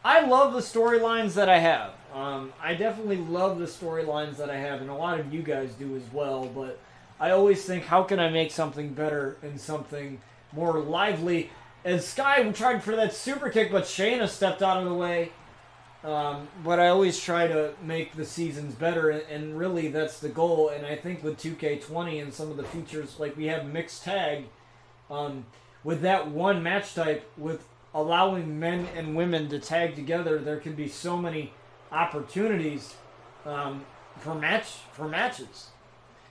I love the storylines that I have. I definitely love the storylines that I have, and a lot of you guys do as well, but I always think, how can I make something better and something more lively? As Sky tried for that super kick, but Shayna stepped out of the way But I always try to make the seasons better, and really that's the goal. And I think with 2K20 and some of the features, like we have mixed tag, with that one match type, with allowing men and women to tag together, there can be so many opportunities for matches,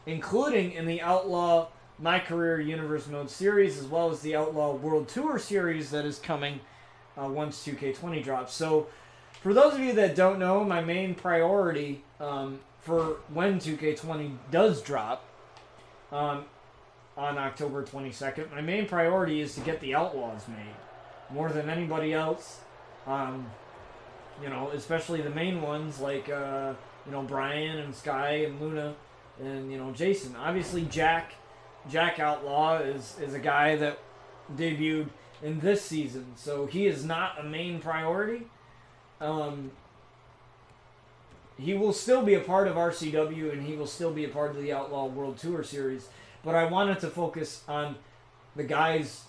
including in the Outlaw My Career Universe Mode series, as well as the Outlaw World Tour series that is coming once 2K20 drops. So, for those of you that don't know, my main priority for when 2K20 does drop on October 22nd, my main priority is to get the Outlaws made more than anybody else. Especially the main ones like Brian and Sky and Luna and Jason. Obviously, Jack Outlaw is a guy that debuted in this season, so he is not a main priority. He will still be a part of RCW, and he will still be a part of the Outlaw World Tour series. But I wanted to focus on the guys,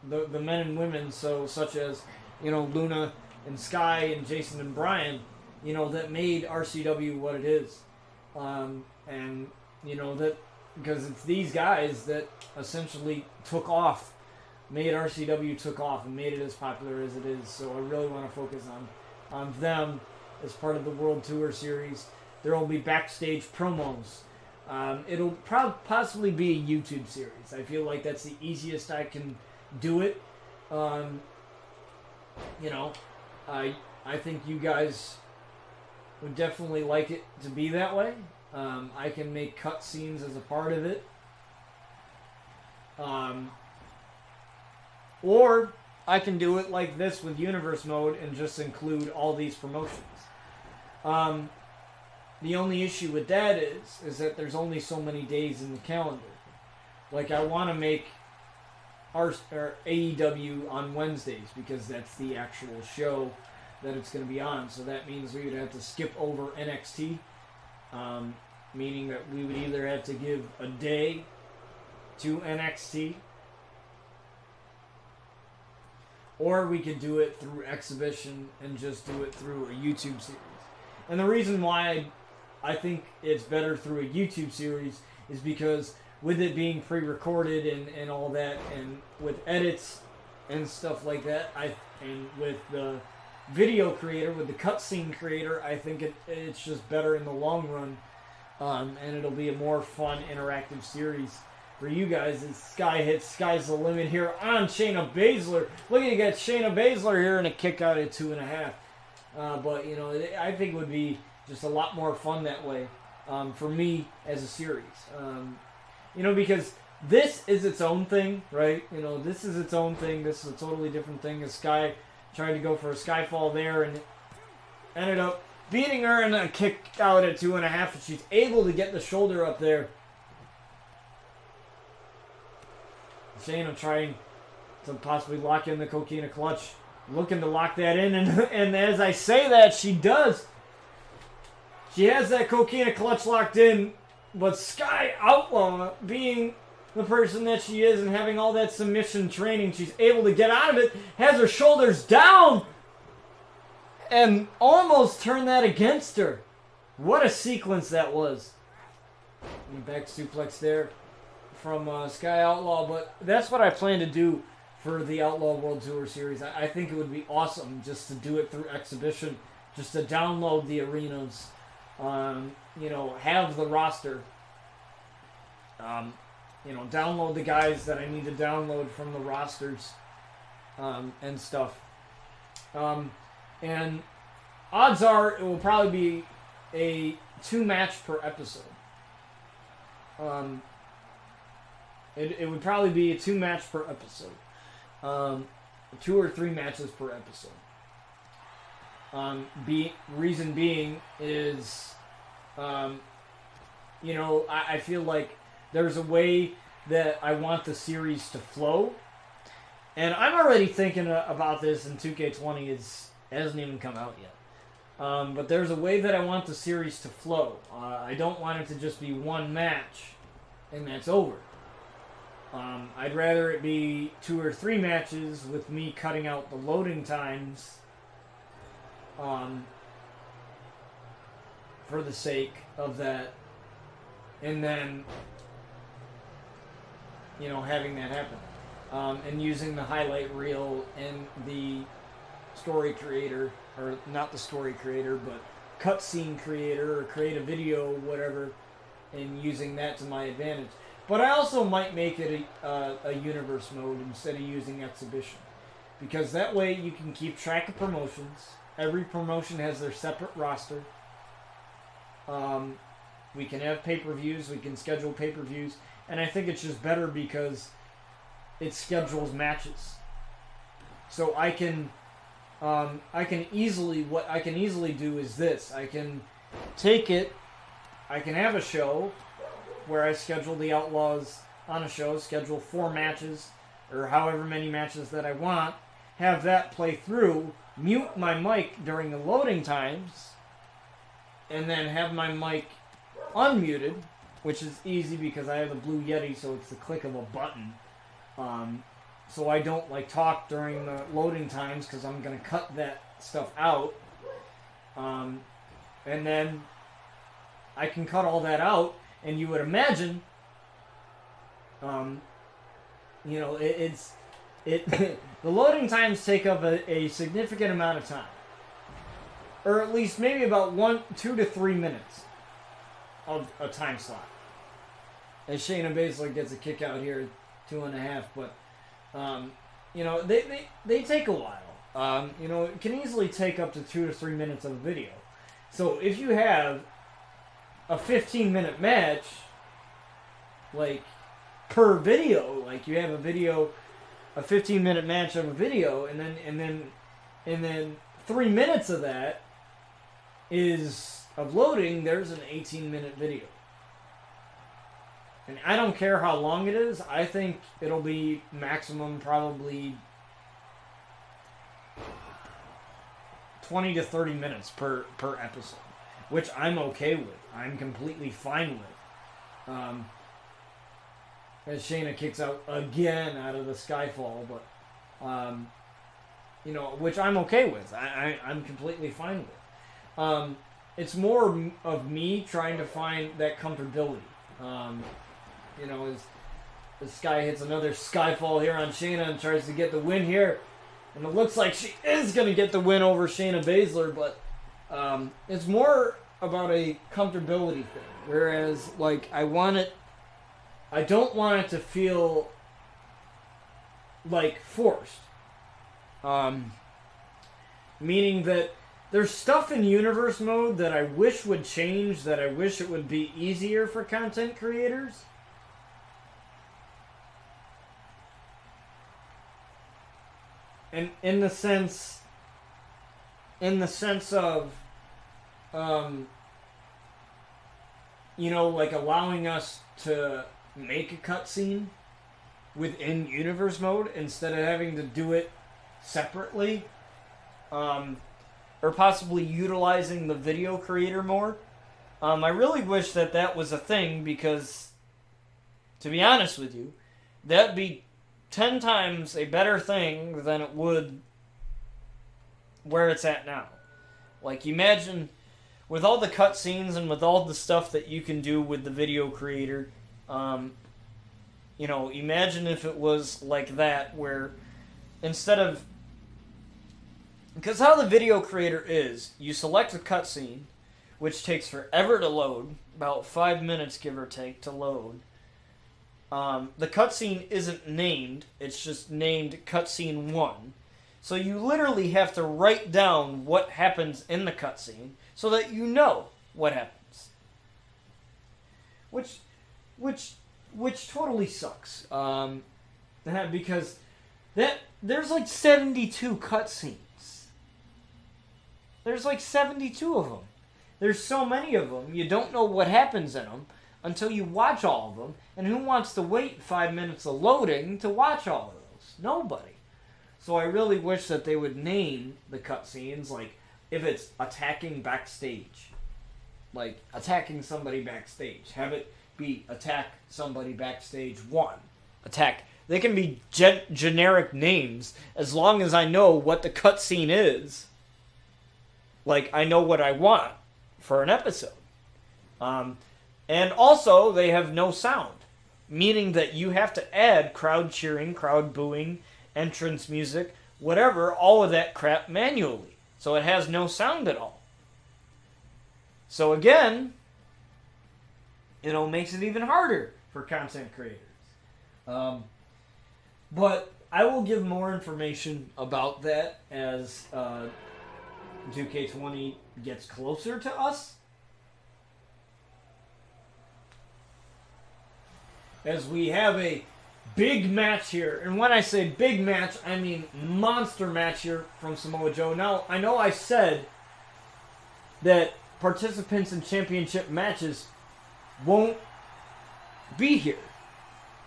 the men and women, such as Luna and Sky and Jason and Brian, that made RCW what it is, that because it's these guys that essentially made RCW took off and made it as popular as it is. So I really want to focus on them as part of the World Tour series. There will be backstage promos. It'll possibly be a YouTube series. I feel like that's the easiest I can do it. I think you guys would definitely like it to be that way. I can make cutscenes as a part of it. Or I can do it like this with Universe Mode and just include all these promotions. The only issue with that is that there's only so many days in the calendar. Like, I want to make AEW on Wednesdays because that's the actual show that it's going to be on. So that means we would have to skip over NXT, meaning that we would either have to give a day to NXT, or we could do it through exhibition and just do it through a YouTube series. And the reason why I think it's better through a YouTube series is because with it being pre-recorded and all that, and with edits and stuff like that, and with the video creator, with the cutscene creator, I think it's just better in the long run, and it'll be a more fun, interactive series for you guys. And sky's the limit here on Shayna Baszler. Looking to get Shayna Baszler here in a kick out at 2.5. But I think it would be just a lot more fun that way for me as a series. Because this is its own thing, right? This is its own thing. This is a totally different thing. As Sky tried to go for a Skyfall there and ended up beating her in a kick out at 2.5. And she's able to get the shoulder up there. Shayna trying to possibly lock in the Coquina clutch. Looking to lock that in. And as I say that, she does. She has that Coquina clutch locked in. But Sky Outlaw, being the person that she is and having all that submission training, she's able to get out of it, has her shoulders down, and almost turn that against her. What a sequence that was. And back suplex there from Sky Outlaw. But that's what I plan to do for the Outlaw World Tour series. I think it would be awesome just to do it through exhibition, just to download the arenas. Have the roster. Download the guys that I need to download from the rosters, and stuff. And odds are it will probably be a 2-match per episode. It would probably be a 2-match per episode. 2 or 3 matches per episode. Reason being is, I feel like there's a way that I want the series to flow, and I'm already thinking about this, and 2K20 hasn't even come out yet. But there's a way that I want the series to flow. I don't want it to just be one match, and that's over. I'd rather it be 2 or 3 matches with me cutting out the loading times for the sake of that, and then, having that happen. And using the highlight reel and the story creator, or not the story creator, but cutscene creator, or create a video, whatever, and using that to my advantage. But I also might make it a universe mode instead of using exhibition, because that way you can keep track of promotions. Every promotion has their separate roster. We can have pay-per-views, we can schedule pay-per-views, and I think it's just better because it schedules matches. So what I can easily do is this. I can take it, I can have a show where I schedule the Outlaws on a show, schedule 4 matches, or however many matches that I want, have that play through, mute my mic during the loading times, and then have my mic unmuted, which is easy because I have the Blue Yeti, so it's the click of a button. So I don't talk during the loading times because I'm going to cut that stuff out. And then I can cut all that out, and you would imagine, the loading times take up a significant amount of time. Or at least maybe about 2 to 3 minutes of a time slot. As Shayna Baszler gets a kick out here, 2.5, but they take a while. It can easily take up to 2 to 3 minutes of a video. So if you have a 15-minute match, per video, you have a 15-minute match of a video, and then 3 minutes of that is of loading. There's an 18-minute video. And I don't care how long it is. I think it'll be maximum probably 20 to 30 minutes per episode, which I'm okay with. I'm completely fine with. As Shayna kicks out again out of the Skyfall, but which I'm okay with. I'm completely fine with. It's more of me trying to find that comfortability. As this guy hits another Skyfall here on Shayna and tries to get the win here. And it looks like she is going to get the win over Shayna Baszler, but it's more about a comfortability thing. Whereas, I don't want it to feel forced. Meaning that there's stuff in universe mode that I wish would change, that I wish it would be easier for content creators. And in the sense of, allowing us to make a cutscene within universe mode instead of having to do it separately, or possibly utilizing the video creator more. I really wish that was a thing, because, to be honest with you, that'd be 10 times a better thing than it would where it's at now. Imagine, with all the cutscenes and with all the stuff that you can do with the video creator, imagine if it was like that, where instead of... Because how the video creator is, you select a cutscene, which takes forever to load, about 5 minutes, give or take, to load. The cutscene isn't named, it's just named Cutscene 1. So you literally have to write down what happens in the cutscene so that you know what happens. Which totally sucks. Because there's 72 cutscenes. There's 72 of them. There's so many of them, you don't know what happens in them until you watch all of them. And who wants to wait 5 minutes of loading to watch all of those? Nobody. So I really wish that they would name the cutscenes, if it's attacking backstage. Attacking somebody backstage. Have it be attack somebody backstage 1. Attack. They can be generic names as long as I know what the cutscene is. Like, I know what I want for an episode. And also, they have no sound, meaning that you have to add crowd cheering, crowd booing, entrance music, whatever, all of that crap manually. So it has no sound at all. So again, makes it even harder for content creators. But I will give more information about that as 2K20 gets closer to us. As we have a big match here. And when I say big match, I mean monster match here from Samoa Joe. Now, I know I said that participants in championship matches won't be here.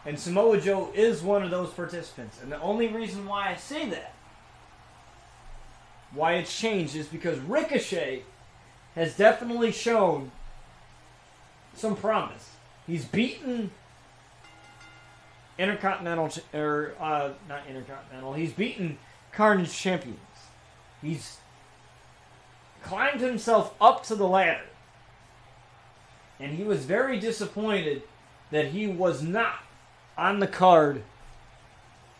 And Samoa Joe is one of those participants. And the only reason why I say that, why it's changed, is because Ricochet has definitely shown some promise. He's beaten he's beaten Carnage champions. He's climbed himself up to the ladder. And he was very disappointed that he was not on the card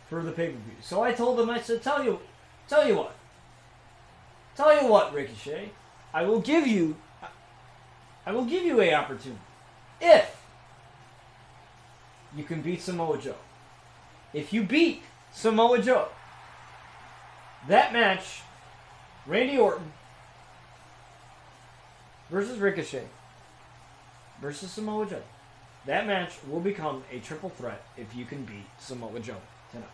for the pay-per-view. So I told him, I said, tell you what, Ricochet, I will give you a opportunity if you can beat Samoa Joe. If you beat Samoa Joe, that match, Randy Orton versus Ricochet versus Samoa Joe, that match will become a triple threat if you can beat Samoa Joe tonight.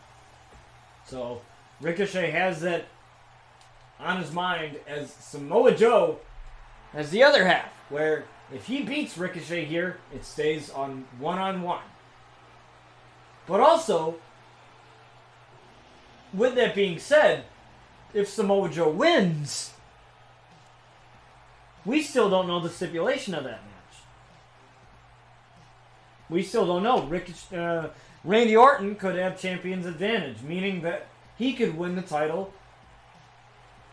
So Ricochet has that on his mind, as Samoa Joe has the other half, where if he beats Ricochet here, it stays on one-on-one. But also, with that being said, if Samoa Joe wins, we still don't know the stipulation of that match. We still don't know. Randy Orton could have champion's advantage, meaning that he could win the title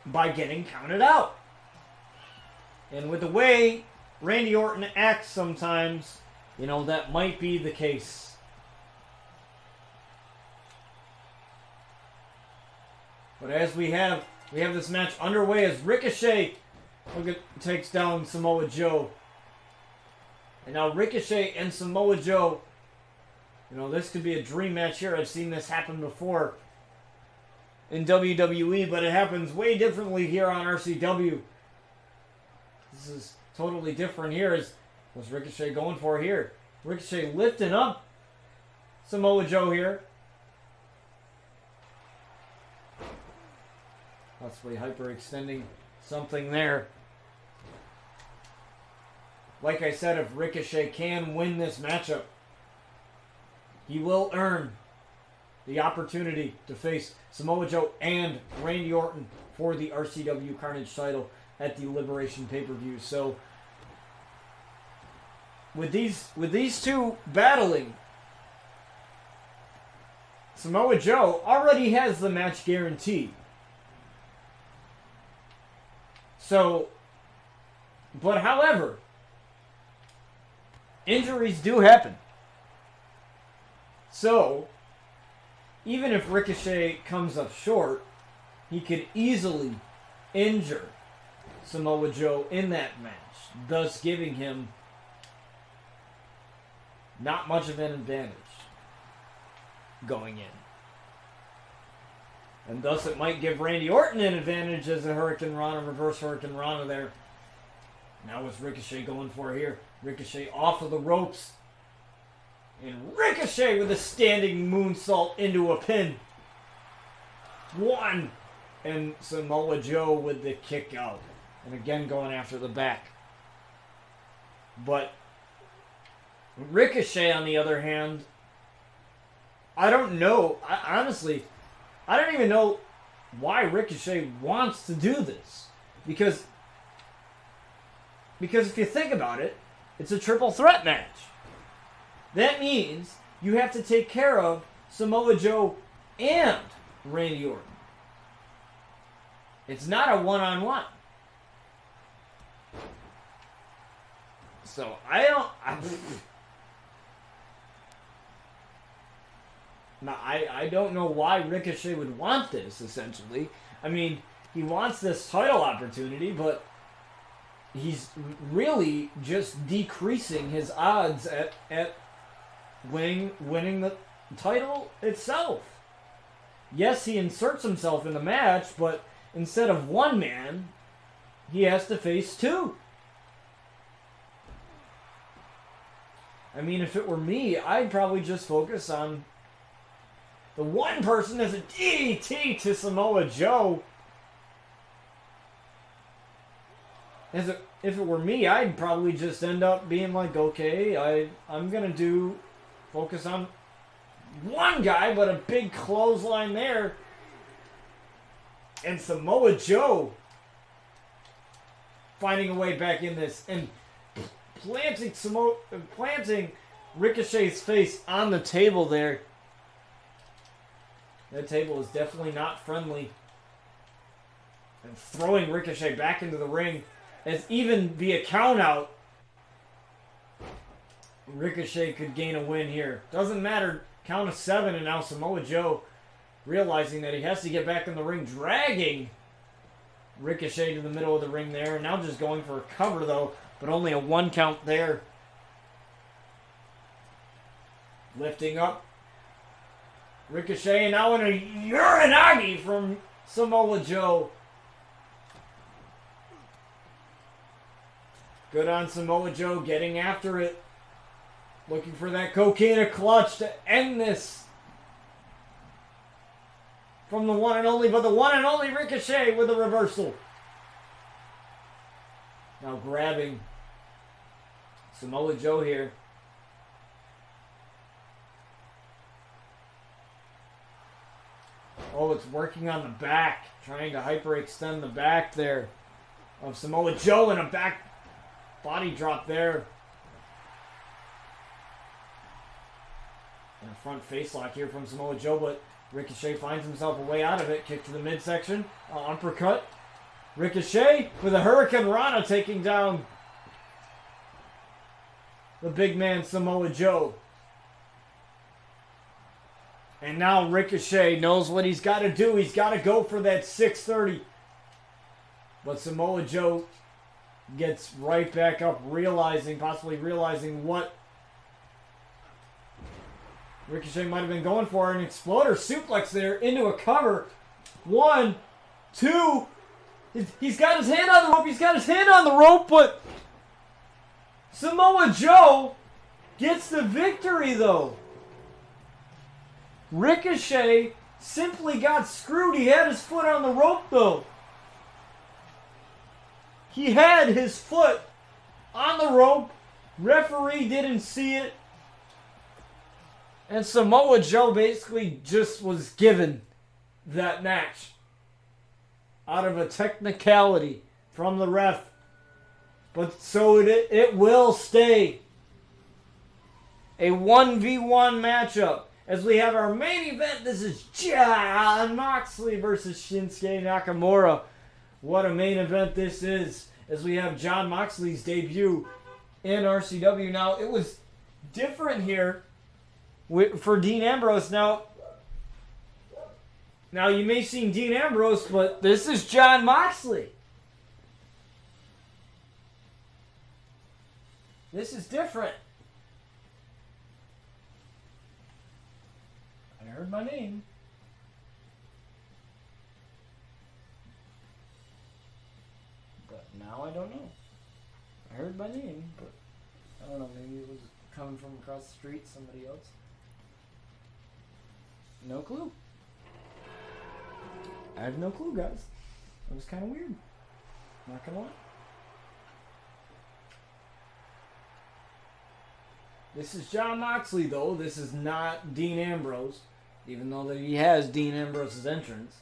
by getting counted out. And with the way Randy Orton acts sometimes, that might be the case. But as we have this match underway as Ricochet takes down Samoa Joe. And now Ricochet and Samoa Joe, this could be a dream match here. I've seen this happen before in WWE, but it happens way differently here on RCW. This is totally different here. What's Ricochet going for here? Ricochet lifting up Samoa Joe here. Possibly hyperextending something there. Like I said, if Ricochet can win this matchup, he will earn the opportunity to face Samoa Joe and Randy Orton for the RCW Carnage title at the Liberation pay-per-view. So, with these two battling, Samoa Joe already has the match guaranteed. So, but however, injuries do happen. So, even if Ricochet comes up short, he could easily injure Samoa Joe in that match, thus giving him not much of an advantage going in. And thus it might give Randy Orton an advantage as a Hurricane Rana, reverse Hurricane Rana there. Now what's Ricochet going for here? Ricochet off of the ropes. And Ricochet with a standing moonsault into a pin. One. And Samoa Joe with the kick out. And again going after the back. But Ricochet, on the other hand, I don't know. Honestly, I don't even know why Ricochet wants to do this. Because if you think about it, it's a triple threat match. That means you have to take care of Samoa Joe and Randy Orton. It's not a one-on-one. So I don't know why Ricochet would want this, essentially. I mean, he wants this title opportunity, but he's really just decreasing his odds at winning the title itself. Yes, he inserts himself in the match, but instead of one man, he has to face two. I mean, if it were me, I'd probably just focus on the one person as a DDT to Samoa Joe. If it were me, I'd probably just end up being like, okay, I'm going to focus on one guy, but a big clothesline there. And Samoa Joe finding a way back in this and planting Ricochet's face on the table there. That table is definitely not friendly. And throwing Ricochet back into the ring as even via count out, Ricochet could gain a win here. Doesn't matter. Count of 7, and now Samoa Joe realizing that he has to get back in the ring, dragging Ricochet to the middle of the ring there. And now just going for a cover, though, but only a 1 count there. Lifting up Ricochet, and now in a Uranagi from Samoa Joe. Good on Samoa Joe, getting after it. Looking for that Coquina clutch to end this. From the one and only, but the one and only Ricochet with a reversal. Now grabbing Samoa Joe here. Oh, it's working on the back. Trying to hyperextend the back there of Samoa Joe, and a back body drop there. And a front face lock here from Samoa Joe, but Ricochet finds himself a way out of it. Kick to the midsection. Uppercut. Ricochet with a Hurricane Rana taking down the big man Samoa Joe. And now Ricochet knows what he's got to do. He's got to go for that 630. But Samoa Joe gets right back up, possibly realizing what Ricochet might have been going for. An exploder suplex there into a cover. 1, 2. He's got his hand on the rope. But Samoa Joe gets the victory, though. Ricochet simply got screwed. He had his foot on the rope, though. He had his foot on the rope. Referee didn't see it. And Samoa Joe basically just was given that match out of a technicality from the ref. But so it will stay a 1v1 matchup. As we have our main event, this is Jon Moxley versus Shinsuke Nakamura. What a main event this is, as we have Jon Moxley's debut in RCW. Now, it was different here for Dean Ambrose. Now you may have seen Dean Ambrose, but this is Jon Moxley. This is different. I heard my name. But now I don't know. I heard my name, but I don't know. Maybe it was coming from across the street, somebody else. No clue. I have no clue, guys. It was kind of weird. Not gonna lie. This is Jon Moxley, though. This is not Dean Ambrose, even though that he has Dean Ambrose's entrance.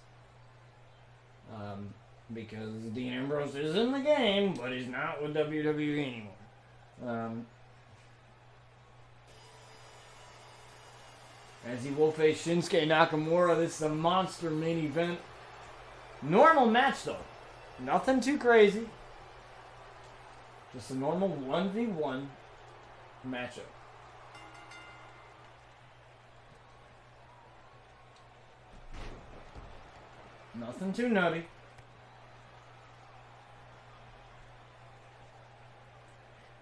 Because Dean Ambrose is in the game, but he's not with WWE anymore. As he will face Shinsuke Nakamura. This is a monster main event. Normal match, though. Nothing too crazy. Just a normal 1v1 matchup. Nothing too nutty.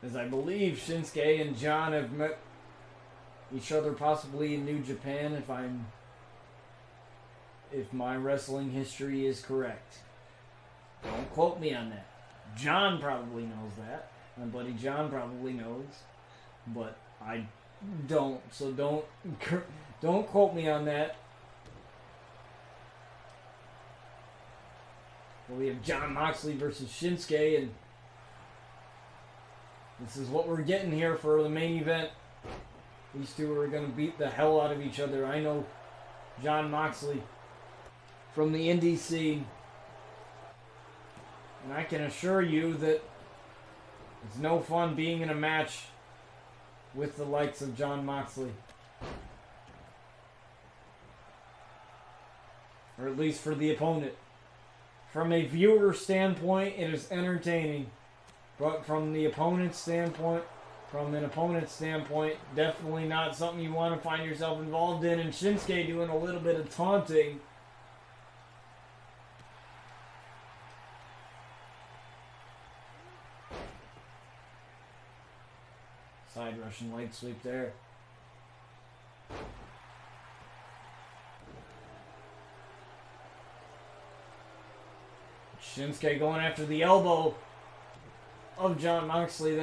As I believe Shinsuke and Jon have met each other possibly in New Japan, if my wrestling history is correct. Don't quote me on that. Jon probably knows that. My buddy Jon probably knows. But I don't. So don't quote me on that. But we have Jon Moxley versus Shinsuke, and this is what we're getting here for the main event. These two are going to beat the hell out of each other. I know Jon Moxley from the indie scene, and I can assure you that it's no fun being in a match with the likes of Jon Moxley. Or at least for the opponent. From a viewer standpoint, it is entertaining. But from an opponent's standpoint, definitely not something you want to find yourself involved in. And Shinsuke doing a little bit of taunting. Side Russian leg sweep there. Shinsuke going after the elbow of Jon Moxley.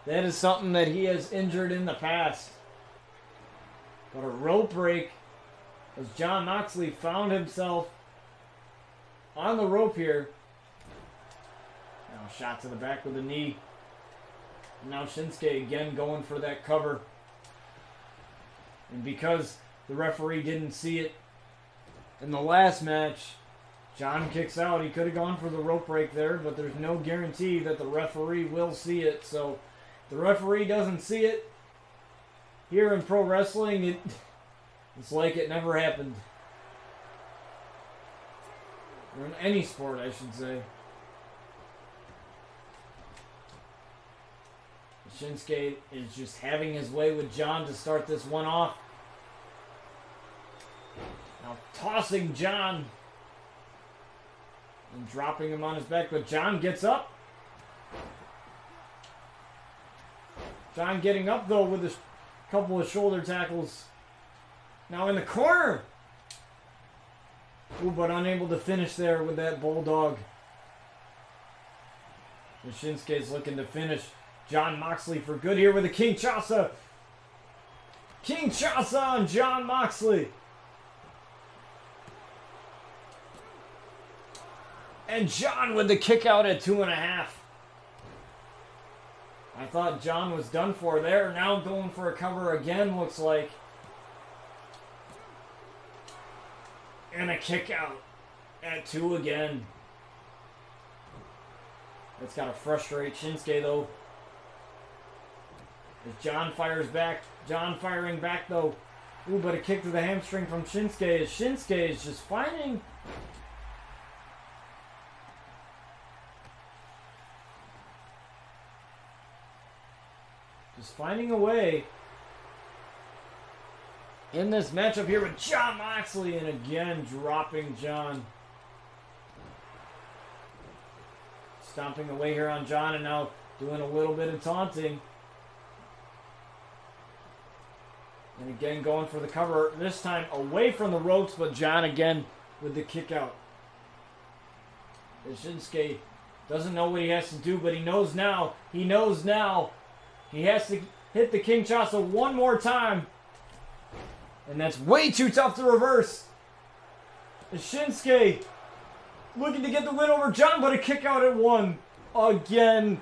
That is something that he has injured in the past. But a rope break as Jon Moxley found himself on the rope here. Now shot to the back with a knee. Now Shinsuke again going for that cover. And because the referee didn't see it in the last match, Jon kicks out. He could have gone for the rope break there, but there's no guarantee that the referee will see it. So if the referee doesn't see it here in pro wrestling, it's like it never happened. Or in any sport, I should say. Shinsuke is just having his way with Jon to start this one off. Now tossing Jon and dropping him on his back, but Jon gets up. Jon getting up though with a couple of shoulder tackles. Now in the corner. Ooh, but unable to finish there with that bulldog. And Shinsuke's looking to finish Jon Moxley for good here with a Kinshasa. Kinshasa on Jon Moxley. And Jon with the kick out at 2.5. I thought Jon was done for there. Now going for a cover again, looks like. And a kick out at 2 again. That's got to frustrate Shinsuke though. As Jon fires back. Jon firing back though. Ooh, but a kick to the hamstring from Shinsuke. As Shinsuke is just finding a way in this matchup here with Jon Moxley, and again dropping Jon. Stomping away here on Jon, and now doing a little bit of taunting. And again going for the cover, this time away from the ropes, but Jon again with the kick out. And Shinsuke doesn't know what he has to do, but he knows now. He knows now. He has to hit the Kinshasa one more time. And that's way too tough to reverse. And Shinsuke looking to get the win over Jon, but a kick out at 1. Again.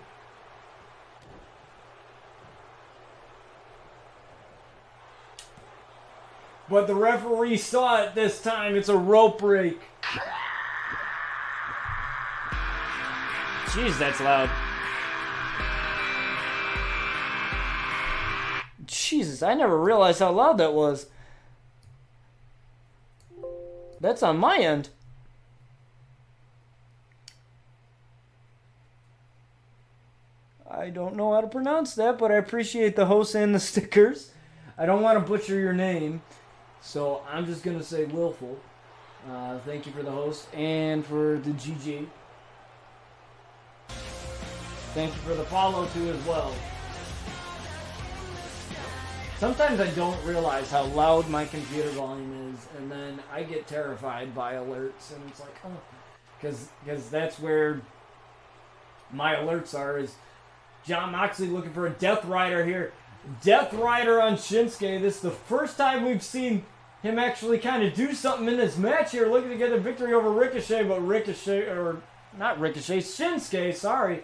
But the referee saw it this time. It's a rope break. Jeez, that's loud. Jesus, I never realized how loud that was. That's on my end. I don't know how to pronounce that, but I appreciate the host and the stickers. I don't want to butcher your name, so I'm just going to say Willful. Thank you for the host and for the GG. Thank you for the follow too as well. Sometimes I don't realize how loud my computer volume is, and then I get terrified by alerts, and it's like, oh, because that's where my alerts are. Is Jon Moxley looking for a Death Rider here? Death Rider on Shinsuke. This is the first time we've seen him actually kind of do something in this match here, looking to get a victory over Ricochet, but Shinsuke, sorry.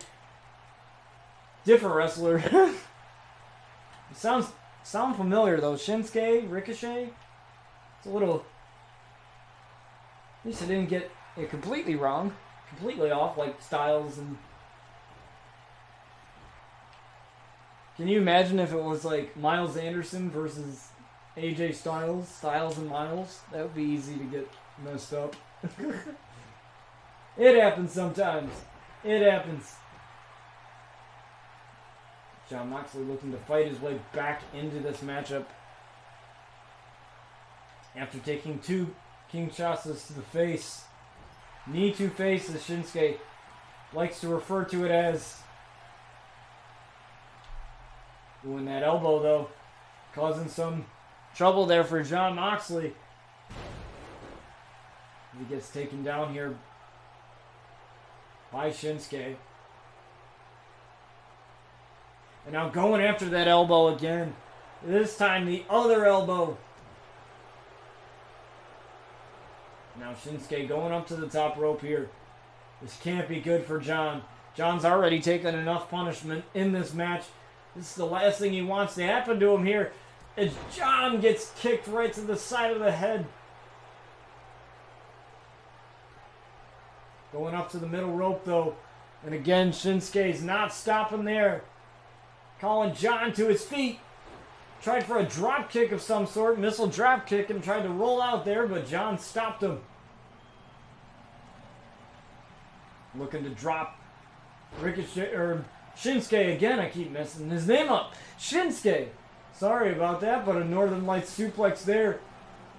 Different wrestler. Sound familiar though. Shinsuke, Ricochet. It's a little. At least I didn't get it completely wrong, completely off like Styles and. Can you imagine if it was like Miles Anderson versus AJ Styles, Styles and Miles? That would be easy to get messed up. It happens sometimes. It happens. Jon Moxley looking to fight his way back into this matchup after taking 2 Kinshasas to the face. Knee to face, as Shinsuke likes to refer to it as. Doing that elbow, though, causing some trouble there for Jon Moxley. He gets taken down here by Shinsuke. And now going after that elbow again. This time the other elbow. Now Shinsuke going up to the top rope here. This can't be good for Jon. Jon's already taken enough punishment in this match. This is the last thing he wants to happen to him here. As Jon gets kicked right to the side of the head. Going up to the middle rope though. And again, Shinsuke's not stopping there. Calling Jon to his feet. Tried for a drop kick of some sort. Missile drop kick and tried to roll out there, but Jon stopped him. Looking to drop Ricochet, or Shinsuke again. I keep messing his name up. Shinsuke. Sorry about that, but a Northern Lights suplex there.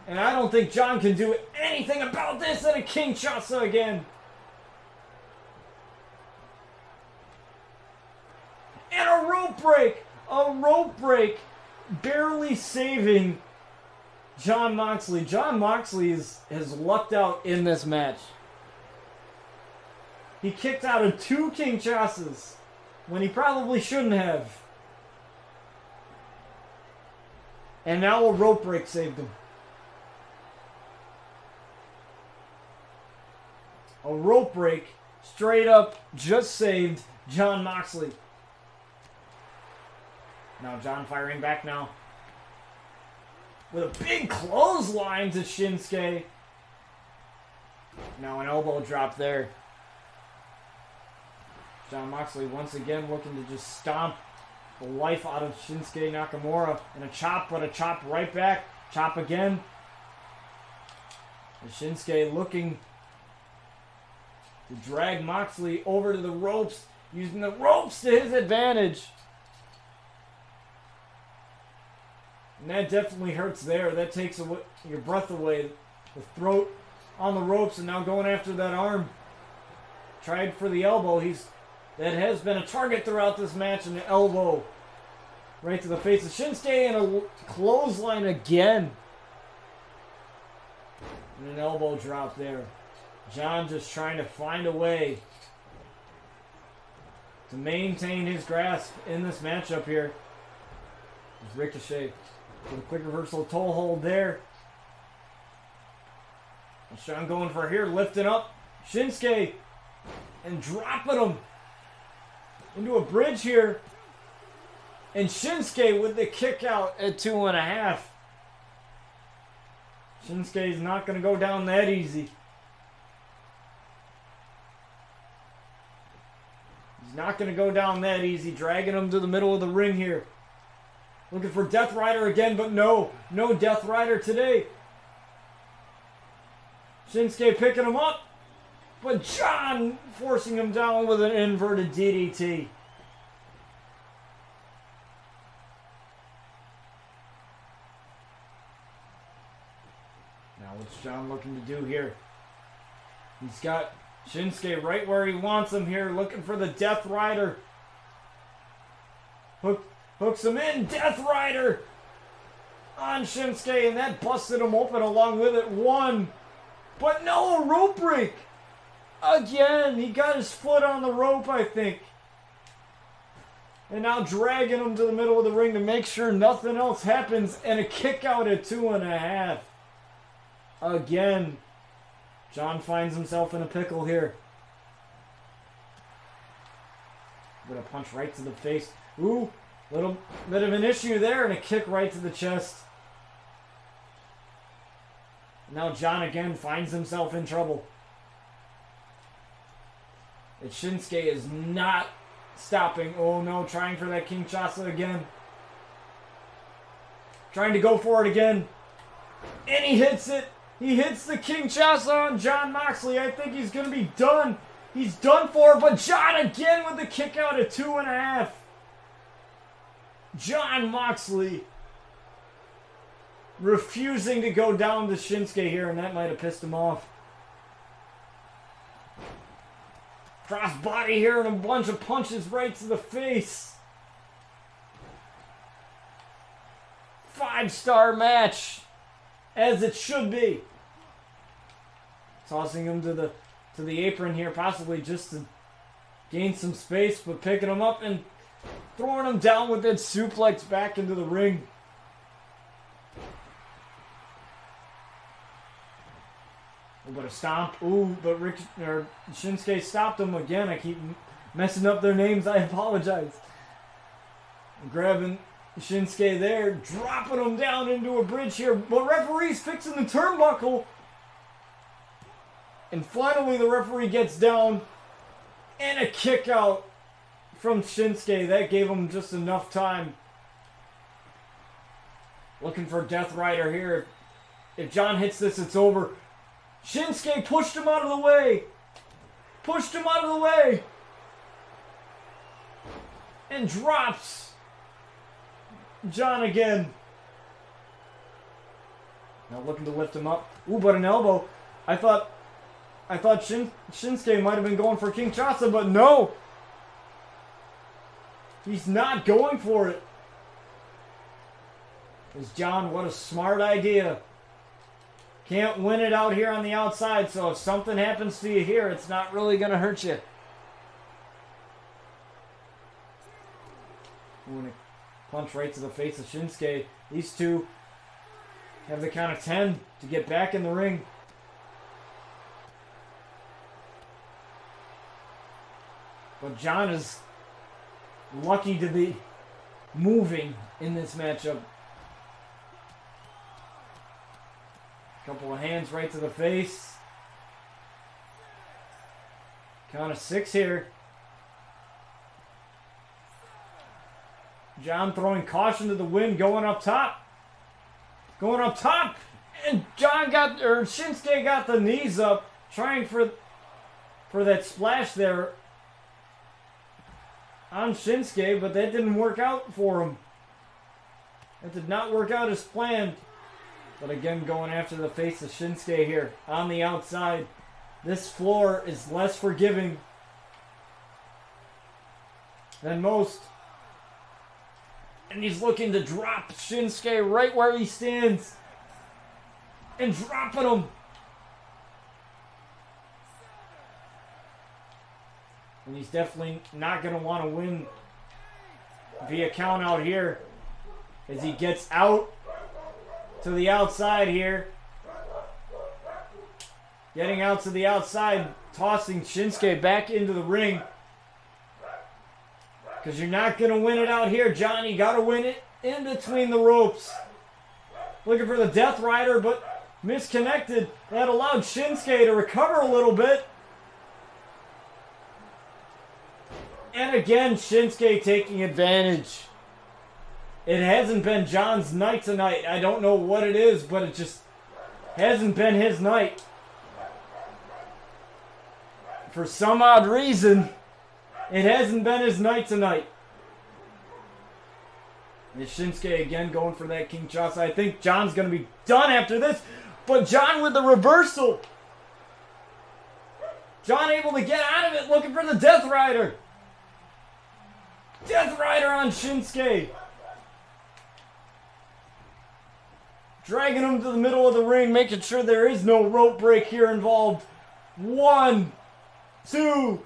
And I don't think Jon can do anything about this, and a Kinshasa again. And a rope break! A rope break! Barely saving Jon Moxley. Jon Moxley has lucked out in this match. He kicked out of 2 Kinshasas when he probably shouldn't have. And now a rope break saved him. A rope break straight up just saved Jon Moxley. Now Jon firing back now. With a big clothesline to Shinsuke. Now an elbow drop there. Jon Moxley once again looking to just stomp the life out of Shinsuke Nakamura. And a chop, but a chop right back. Chop again. And Shinsuke looking to drag Moxley over to the ropes. Using the ropes to his advantage. And that definitely hurts there. That takes your breath away. The throat on the ropes and now going after that arm. Tried for the elbow. That has been a target throughout this match, and the elbow right to the face of Shinsuke and a clothesline again. And an elbow drop there. Jon just trying to find a way to maintain his grasp in this matchup here. There's Ricochet. With a quick reversal toe hold there. And Jon going for here, lifting up Shinsuke and dropping him into a bridge here. And Shinsuke with the kick out at 2.5. Shinsuke's not going to go down that easy. He's not going to go down that easy. Dragging him to the middle of the ring here. Looking for Death Rider again, but no Death Rider today. Shinsuke picking him up, but Jon forcing him down with an inverted DDT. Now what's Jon looking to do here? He's got Shinsuke right where he wants him here, looking for the Death Rider. Hooks him in, Death Rider on Shinsuke, and that busted him open along with it. One, but no, a rope break. Again, he got his foot on the rope, I think. And now dragging him to the middle of the ring to make sure nothing else happens, and a kick out at 2.5. Again, Jon finds himself in a pickle here. Gonna punch right to the face. Ooh, little bit of an issue there, and a kick right to the chest. Now Jon again finds himself in trouble. And Shinsuke is not stopping. Oh no, trying for that Kinshasa again. Trying to go for it again. And he hits it. He hits the Kinshasa on Jon Moxley. I think he's going to be done. He's done for, but Jon again with the kick out at 2.5. Jon Moxley refusing to go down to Shinsuke here, and that might have pissed him off. Crossbody here and a bunch of punches right to the face. 5-star match, as it should be. Tossing him to the apron here, possibly just to gain some space, but picking him up and throwing him down with that suplex back into the ring. But a stomp. Ooh, but Shinsuke stopped him again. I keep messing up their names. I apologize. Grabbing Shinsuke there, dropping him down into a bridge here. But referee's fixing the turnbuckle. And finally the referee gets down. And a kick out from Shinsuke. That gave him just enough time. Looking for Death Rider here. If Jon hits this, it's over. Shinsuke pushed him out of the way. Pushed him out of the way. And drops Jon again. Now looking to lift him up. Ooh, but an elbow. I thought Shinsuke might have been going for Kinshasa, but no. He's not going for it. Because Jon, what a smart idea. Can't win it out here on the outside, so if something happens to you here, it's not really going to hurt you. Ooh, and a punch right to the face of Shinsuke. These two have the count of 10 to get back in the ring. But Jon is lucky to be moving in this matchup. Couple of hands right to the face. Count of 6 here. Jon throwing caution to the wind, going up top. Going up top. And Shinsuke got the knees up, trying for that splash there on Shinsuke, but that didn't work out for him. That did not work out as planned. But again, going after the face of Shinsuke here on the outside. This floor is less forgiving than most. And he's looking to drop Shinsuke right where he stands. And dropping him. And he's definitely not going to want to win via count out here. As he gets out to the outside here. Getting out to the outside, tossing Shinsuke back into the ring. Because you're not going to win it out here, Jon. You got to win it in between the ropes. Looking for the Death Rider, but misconnected. That allowed Shinsuke to recover a little bit. And again, Shinsuke taking advantage. It hasn't been Jon's night tonight. I don't know what it is, but it just hasn't been his night. For some odd reason, it hasn't been his night tonight. And Shinsuke again going for that Kinshasa. I think Jon's going to be done after this. But Jon with the reversal. Jon able to get out of it, looking for the Death Rider. Death Rider on Shinsuke. Dragging him to the middle of the ring, making sure there is no rope break here involved. 1, 2,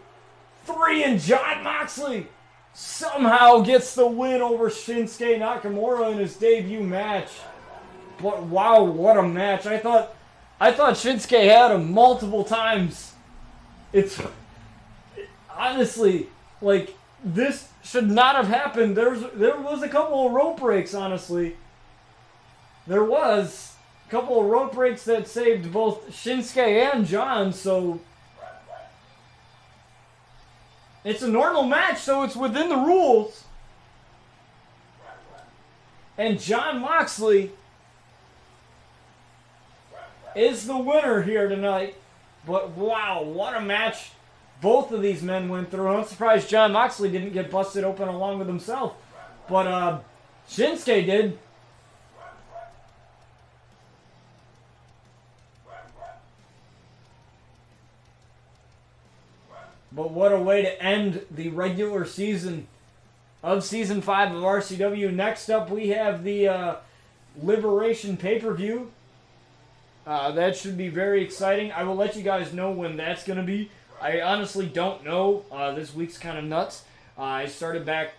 3, and Jon Moxley somehow gets the win over Shinsuke Nakamura in his debut match. But wow, what a match. I thought Shinsuke had him multiple times. It's honestly, like, this should not have happened. There was a couple of rope breaks, honestly. There was a couple of rope breaks that saved both Shinsuke and Jon, so it's a normal match, so it's within the rules. And Jon Moxley is the winner here tonight. But wow, what a match both of these men went through. I'm surprised Jon Moxley didn't get busted open along with himself. But Shinsuke did. But what a way to end the regular season of Season 5 of RCW. Next up, we have the Liberation pay-per-view. That should be very exciting. I will let you guys know when that's going to be. I honestly don't know. This week's kind of nuts. I started back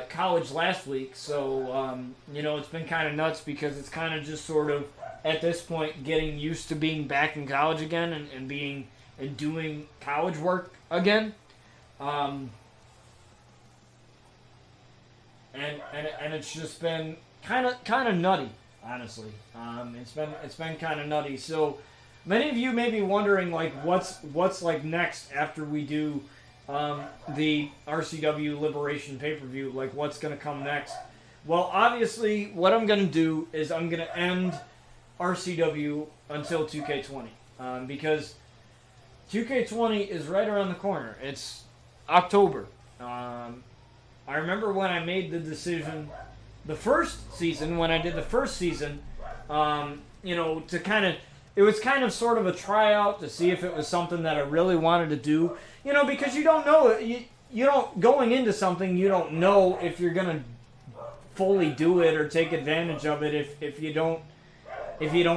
college last week, so, it's been kind of nuts because it's kind of just sort of, at this point, getting used to being back in college again and doing college work again. And it's just been kind of nutty, honestly. It's been kind of nutty. So many of you may be wondering, like, what's like next after we do the RCW Liberation pay-per-view, like what's going to come next. Well, obviously what I'm going to do is I'm going to end RCW until 2K20, because 2K20 is right around the corner. It's October. I remember when I made the decision the first season, when I did the first season, to kind of, it was kind of sort of a tryout to see if it was something that I really wanted to do, because you don't know, you don't, going into something, you don't know if you're going to fully do it or take advantage of it if you don't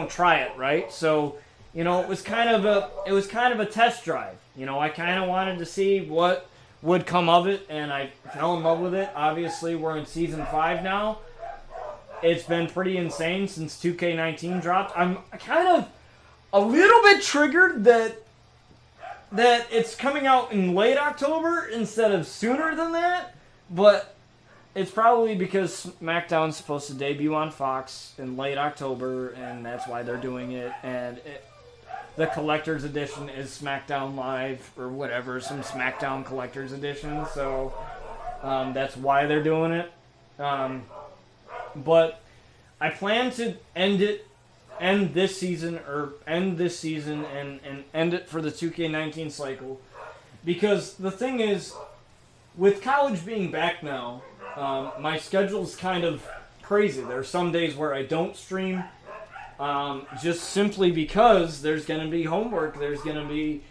try it, right? So, it was kind of a test drive. I kind of wanted to see what would come of it, and I fell in love with it. Obviously, we're in Season 5 now. It's been pretty insane since 2K19 dropped. I'm kind of a little bit triggered that it's coming out in late October instead of sooner than that, but it's probably because SmackDown's supposed to debut on Fox in late October, and that's why they're doing it, and the Collector's Edition is SmackDown Live, or whatever, some SmackDown Collector's Edition, so that's why they're doing it. But I plan to end this season and end it for the 2K19 cycle, because the thing is, with college being back now, my schedule's kind of crazy. There are some days where I don't stream, just simply because there's going to be homework, there's going to be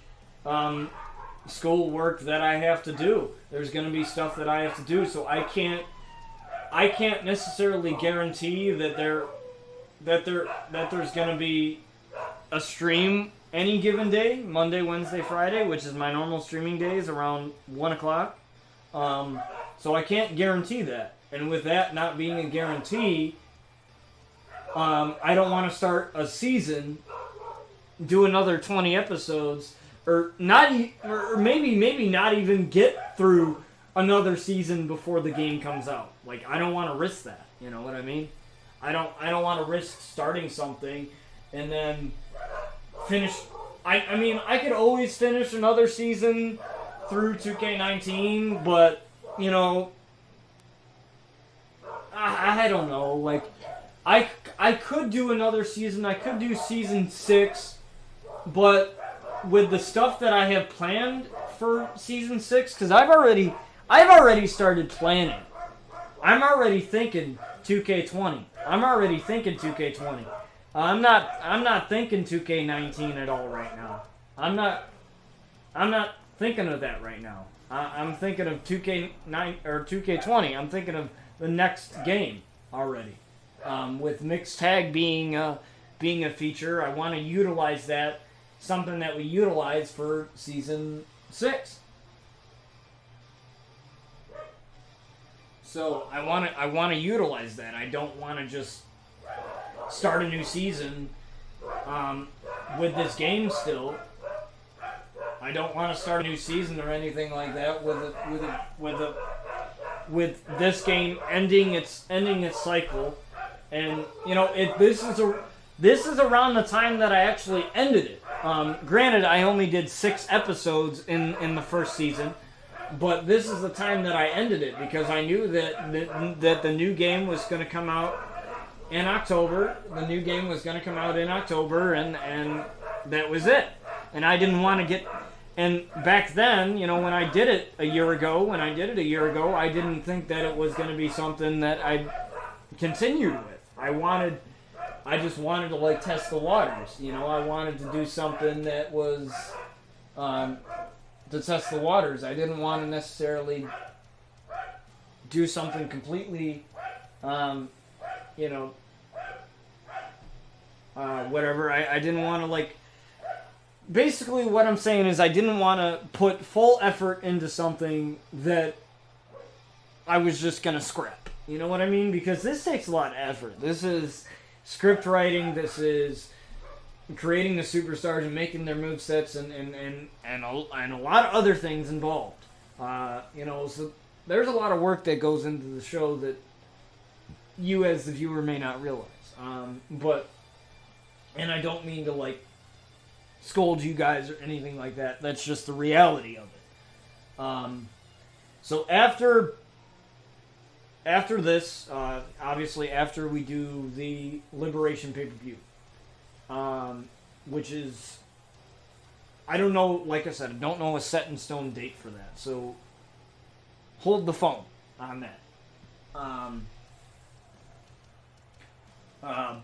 school work that I have to do, there's going to be stuff that I have to do, so I can't necessarily guarantee that there's going to be a stream any given day, Monday, Wednesday, Friday, which is my normal streaming days around 1 o'clock. So I can't guarantee that. And with that not being a guarantee, I don't want to start a season, do another 20 episodes, or maybe not even get through another season before the game comes out. Like, I don't want to risk that. You know what I mean? I don't want to risk starting something and then finish. I mean, I could always finish another season through 2K19, but, I don't know. Like, I could do another season. I could do Season 6, but with the stuff that I have planned for Season 6, because I've already started planning. I'm already thinking 2K20. I'm already thinking 2K20. I'm not thinking 2K19 at all right now. I'm not thinking of that right now. I'm thinking of 2K9 or 2K20. I'm thinking of the next game already. With mixed tag being a feature, I want to utilize that. Something that we utilize for season 6. So I want to utilize that. I don't want to just start a new season with this game still. I don't want to start a new season or anything like that with this game ending its cycle. And this is around the time that I actually ended it. Granted, I only did 6 episodes in the first season, but this is the time that I ended it because I knew that the new game was going to come out in October. The new game was going to come out in October, and that was it. And I didn't want to get. And back then, when I did it a year ago, I didn't think that it was going to be something that I'd continued with. I just wanted to test the waters. I wanted to do something that was to test the waters. I didn't want to necessarily do something completely, whatever. I didn't want to basically what I'm saying is I didn't want to put full effort into something that I was just going to scrap. You know what I mean? Because this takes a lot of effort. This is script writing. This is creating the superstars and making their movesets and a lot of other things involved. So there's a lot of work that goes into the show that you as the viewer may not realize. And I don't mean to scold you guys or anything like that. That's just the reality of it. So after this, obviously after we do the Liberation PPV, which is, I don't know, like I said, I don't know a set in stone date for that. So hold the phone on that.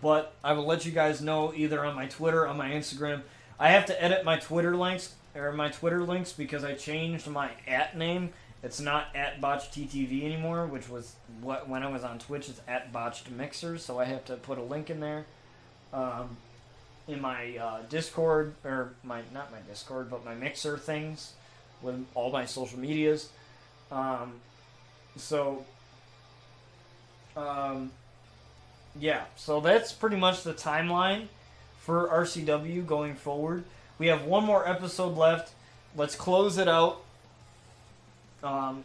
But I will let you guys know either on my Twitter, on my Instagram. I have to edit my Twitter links because I changed my @name. It's not @BotchedTTV anymore, which was when I was on Twitch. It's @BotchedMixers, so I have to put a link in there in my Discord, or not my Discord, but my Mixer things with all my social medias. Yeah, so that's pretty much the timeline for RCW going forward. We have one more episode left. Let's close it out and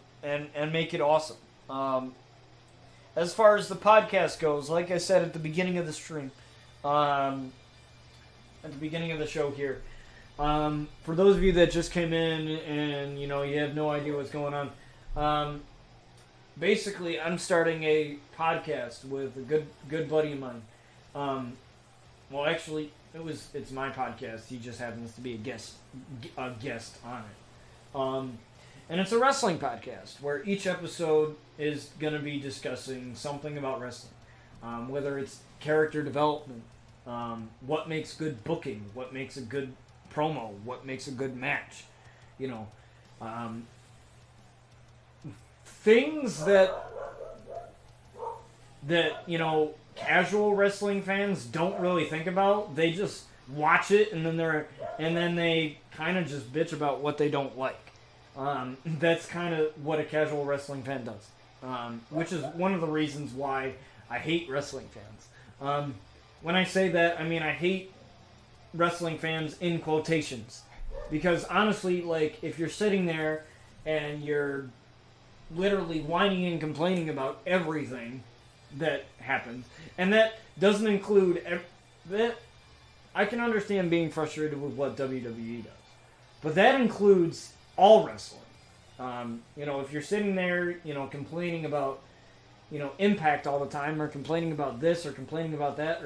make it awesome. As far as the podcast goes, like I said at the beginning of the stream, at the beginning of the show here, for those of you that just came in and you have no idea what's going on, basically I'm starting a podcast with a good buddy of mine. Well, actually, it's my podcast. He just happens to be a guest on it. And it's a wrestling podcast where each episode is going to be discussing something about wrestling, whether it's character development, what makes good booking, what makes a good promo, what makes a good match, things that casual wrestling fans don't really think about. They just watch it and then they kind of just bitch about what they don't like. That's kind of what a casual wrestling fan does, which is one of the reasons why I hate wrestling fans. When I say that, I mean I hate wrestling fans in quotations, because honestly, if you're sitting there and you're literally whining and complaining about everything that happens, and that doesn't include that. I can understand being frustrated with what WWE does, but that includes all wrestling. If you're sitting there, complaining about, Impact all the time, or complaining about this, or complaining about that,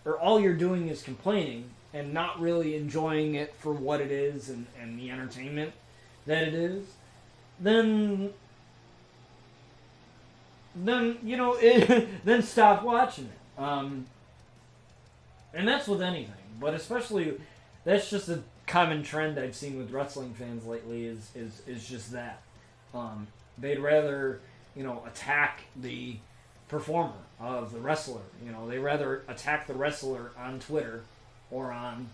or all you're doing is complaining and not really enjoying it for what it is and the entertainment that it is, then then stop watching it. And that's with anything, but especially that's just a common trend I've seen with wrestling fans lately is just that. They'd rather, attack the performer of the wrestler. They rather attack the wrestler on Twitter or on,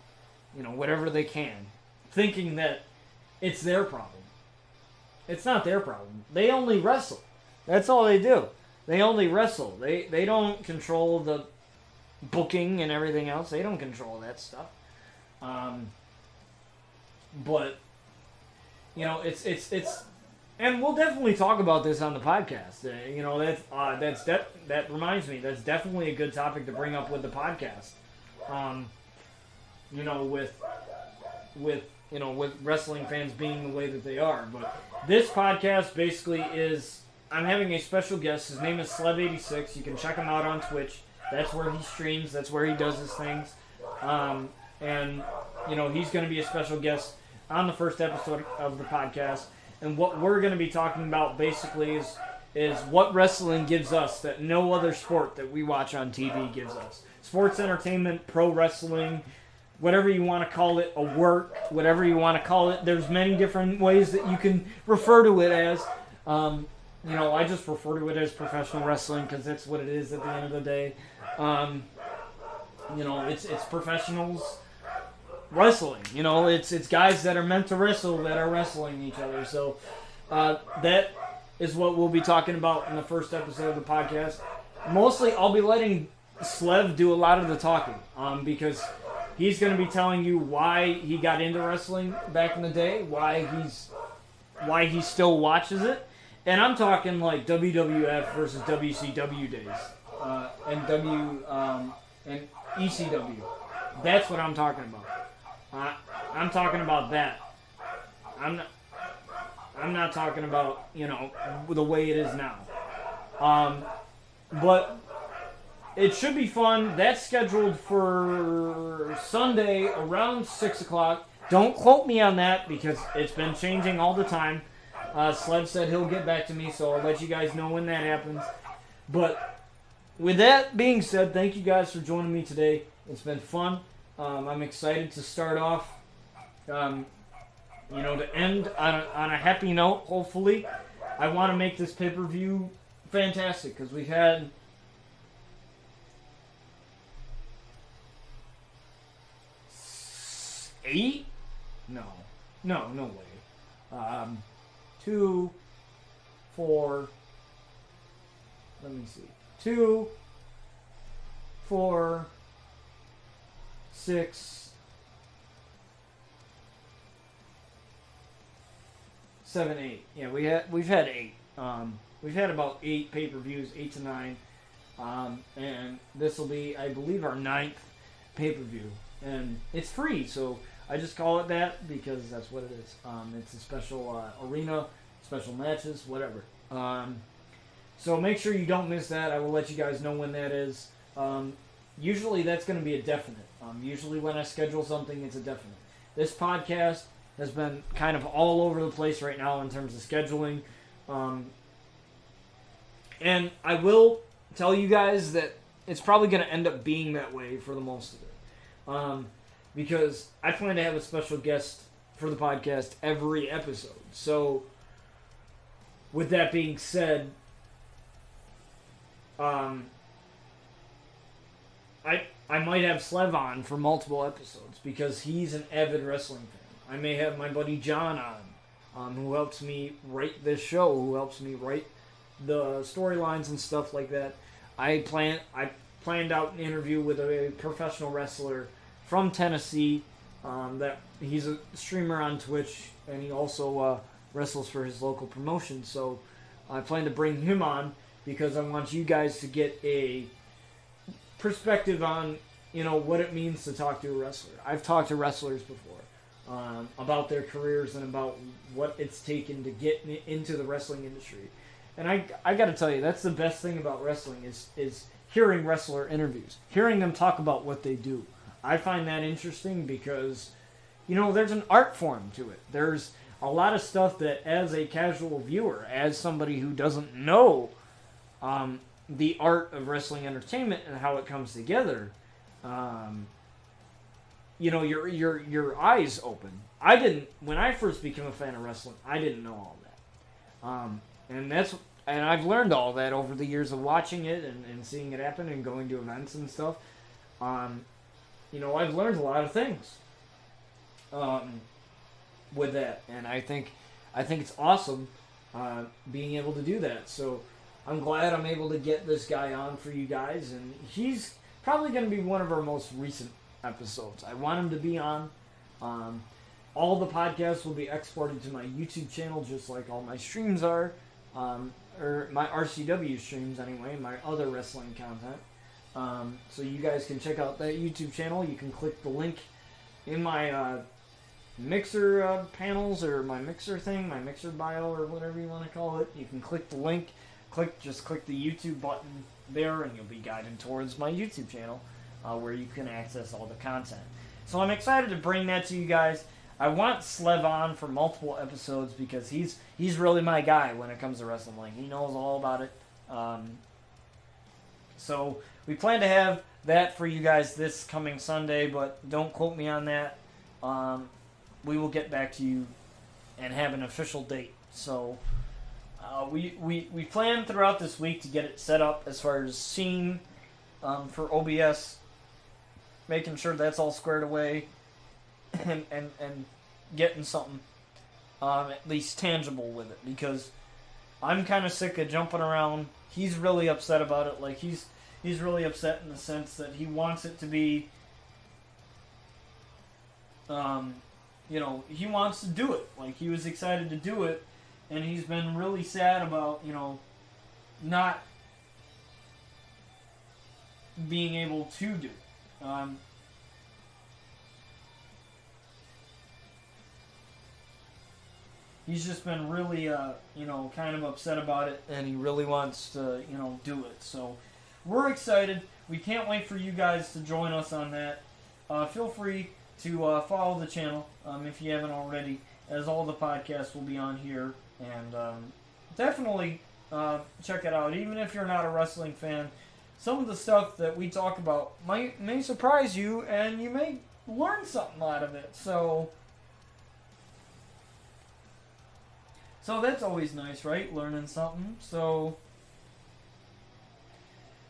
whatever they can, thinking that it's their problem. It's not their problem. They only wrestle. That's all they do. They only wrestle. They don't control the booking and everything else. They don't control that stuff. But it's and we'll definitely talk about this on the podcast. That reminds me. That's definitely a good topic to bring up with the podcast. With wrestling fans being the way that they are. But this podcast basically is, I'm having a special guest. His name is Slev86. You can check him out on Twitch. That's where he streams. That's where he does his things. And he's going to be a special guest on the first episode of the podcast. And what we're going to be talking about basically is what wrestling gives us that no other sport that we watch on TV gives us. Sports entertainment, pro wrestling, whatever you want to call it, a work, whatever you want to call it. There's many different ways that you can refer to it as. I just refer to it as professional wrestling because that's what it is at the end of the day. It's professionals wrestling. It's guys that are meant to wrestle that are wrestling each other. So that is what we'll be talking about in the first episode of the podcast. Mostly, I'll be letting Slev do a lot of the talking because he's going to be telling you why he got into wrestling back in the day, why he still watches it. And I'm talking like WWF versus WCW days, and ECW. That's what I'm talking about. I'm talking about that. I'm not talking about the way it is now. But it should be fun. That's scheduled for Sunday around 6 o'clock. Don't quote me on that because it's been changing all the time. Slev said he'll get back to me, so I'll let you guys know when that happens. But with that being said, thank you guys for joining me today. It's been fun. I'm excited to start off, to end on a happy note, hopefully. I want to make this pay-per-view fantastic because we've had 8? No way. 2, 4, let me see. 2, 4, 6, 7, 8. Yeah, we've had 8. We've had about 8 pay-per-views, 8 to 9. And this will be, I believe, our 9th pay-per-view. And it's free, so I just call it that because that's what it is. It's a special arena, special matches, whatever. So make sure you don't miss that. I will let you guys know when that is. Usually that's going to be a definite. Usually when I schedule something, it's a definite. This podcast has been kind of all over the place right now in terms of scheduling. And I will tell you guys that it's probably going to end up being that way for the most of it. Because I plan to have a special guest for the podcast every episode. So, with that being said, I might have Slev on for multiple episodes because he's an avid wrestling fan. I may have my buddy Jon on, who helps me write this show, who helps me write the storylines and stuff like that. I planned out an interview with a professional wrestler from Tennessee. That he's a streamer on Twitch, and he also wrestles for his local promotion. So I plan to bring him on because I want you guys to get a perspective on what it means to talk to a wrestler. I've talked to wrestlers before about their careers and about what it's taken to get into the wrestling industry. And I got to tell you, that's the best thing about wrestling is hearing wrestler interviews, hearing them talk about what they do. I find that interesting because, there's an art form to it. There's a lot of stuff that as a casual viewer, as somebody who doesn't know the art of wrestling entertainment and how it comes together, your eyes open. When I first became a fan of wrestling, I didn't know all that. And I've learned all that over the years of watching it and seeing it happen and going to events and stuff. I've learned a lot of things with that, and I think it's awesome being able to do that. So I'm glad I'm able to get this guy on for you guys, and he's probably going to be one of our most recent episodes. I want him to be on. All the podcasts will be exported to my YouTube channel, just like all my streams are, or my RCW streams anyway, my other wrestling content. So you guys can check out that YouTube channel. You can click the link in my mixer panels, or my mixer thing, my mixer bio, or whatever you want to call it. You can click the link, just click the YouTube button there, and you'll be guided towards my YouTube channel, where you can access all the content. So I'm excited to bring that to you guys. I want Slev on for multiple episodes because he's really my guy when it comes to wrestling. Like, he knows all about it. So we plan to have that for you guys this coming Sunday, but don't quote me on that. We will get back to you and have an official date. So we plan throughout this week to get it set up as far as scene for OBS, making sure that's all squared away, and getting something at least tangible with it, because I'm kind of sick of jumping around. He's really upset about it. Like, he's really upset in the sense that he wants it to be, he wants to do it. Like, he was excited to do it, and he's been really sad about, not being able to do it. He's just been really, kind of upset about it, and he really wants to, do it. So we're excited. We can't wait for you guys to join us on that. Feel free to follow the channel if you haven't already, as all the podcasts will be on here. And definitely check it out. Even if you're not a wrestling fan, some of the stuff that we talk about may surprise you, and you may learn something out of it. So that's always nice, right? Learning something. So,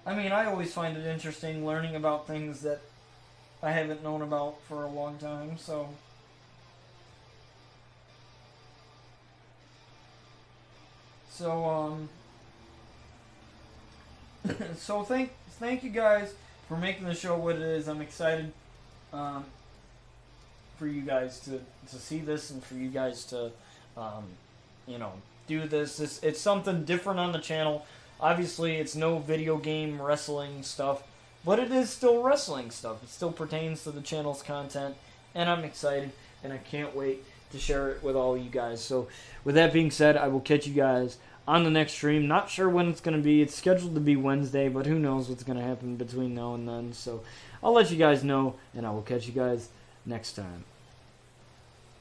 I always find it interesting learning about things that I haven't known about for a long time. So thank you guys for making the show what it is. I'm excited for you guys to see this, and for you guys to do this. It's something different on the channel. Obviously, it's no video game wrestling stuff, but it is still wrestling stuff. It still pertains to the channel's content, and I'm excited, and I can't wait to share it with all you guys. So with that being said, I will catch you guys on the next stream. Not sure when it's going to be. It's scheduled to be Wednesday, but who knows what's going to happen between now and then. So I'll let you guys know, and I will catch you guys next time.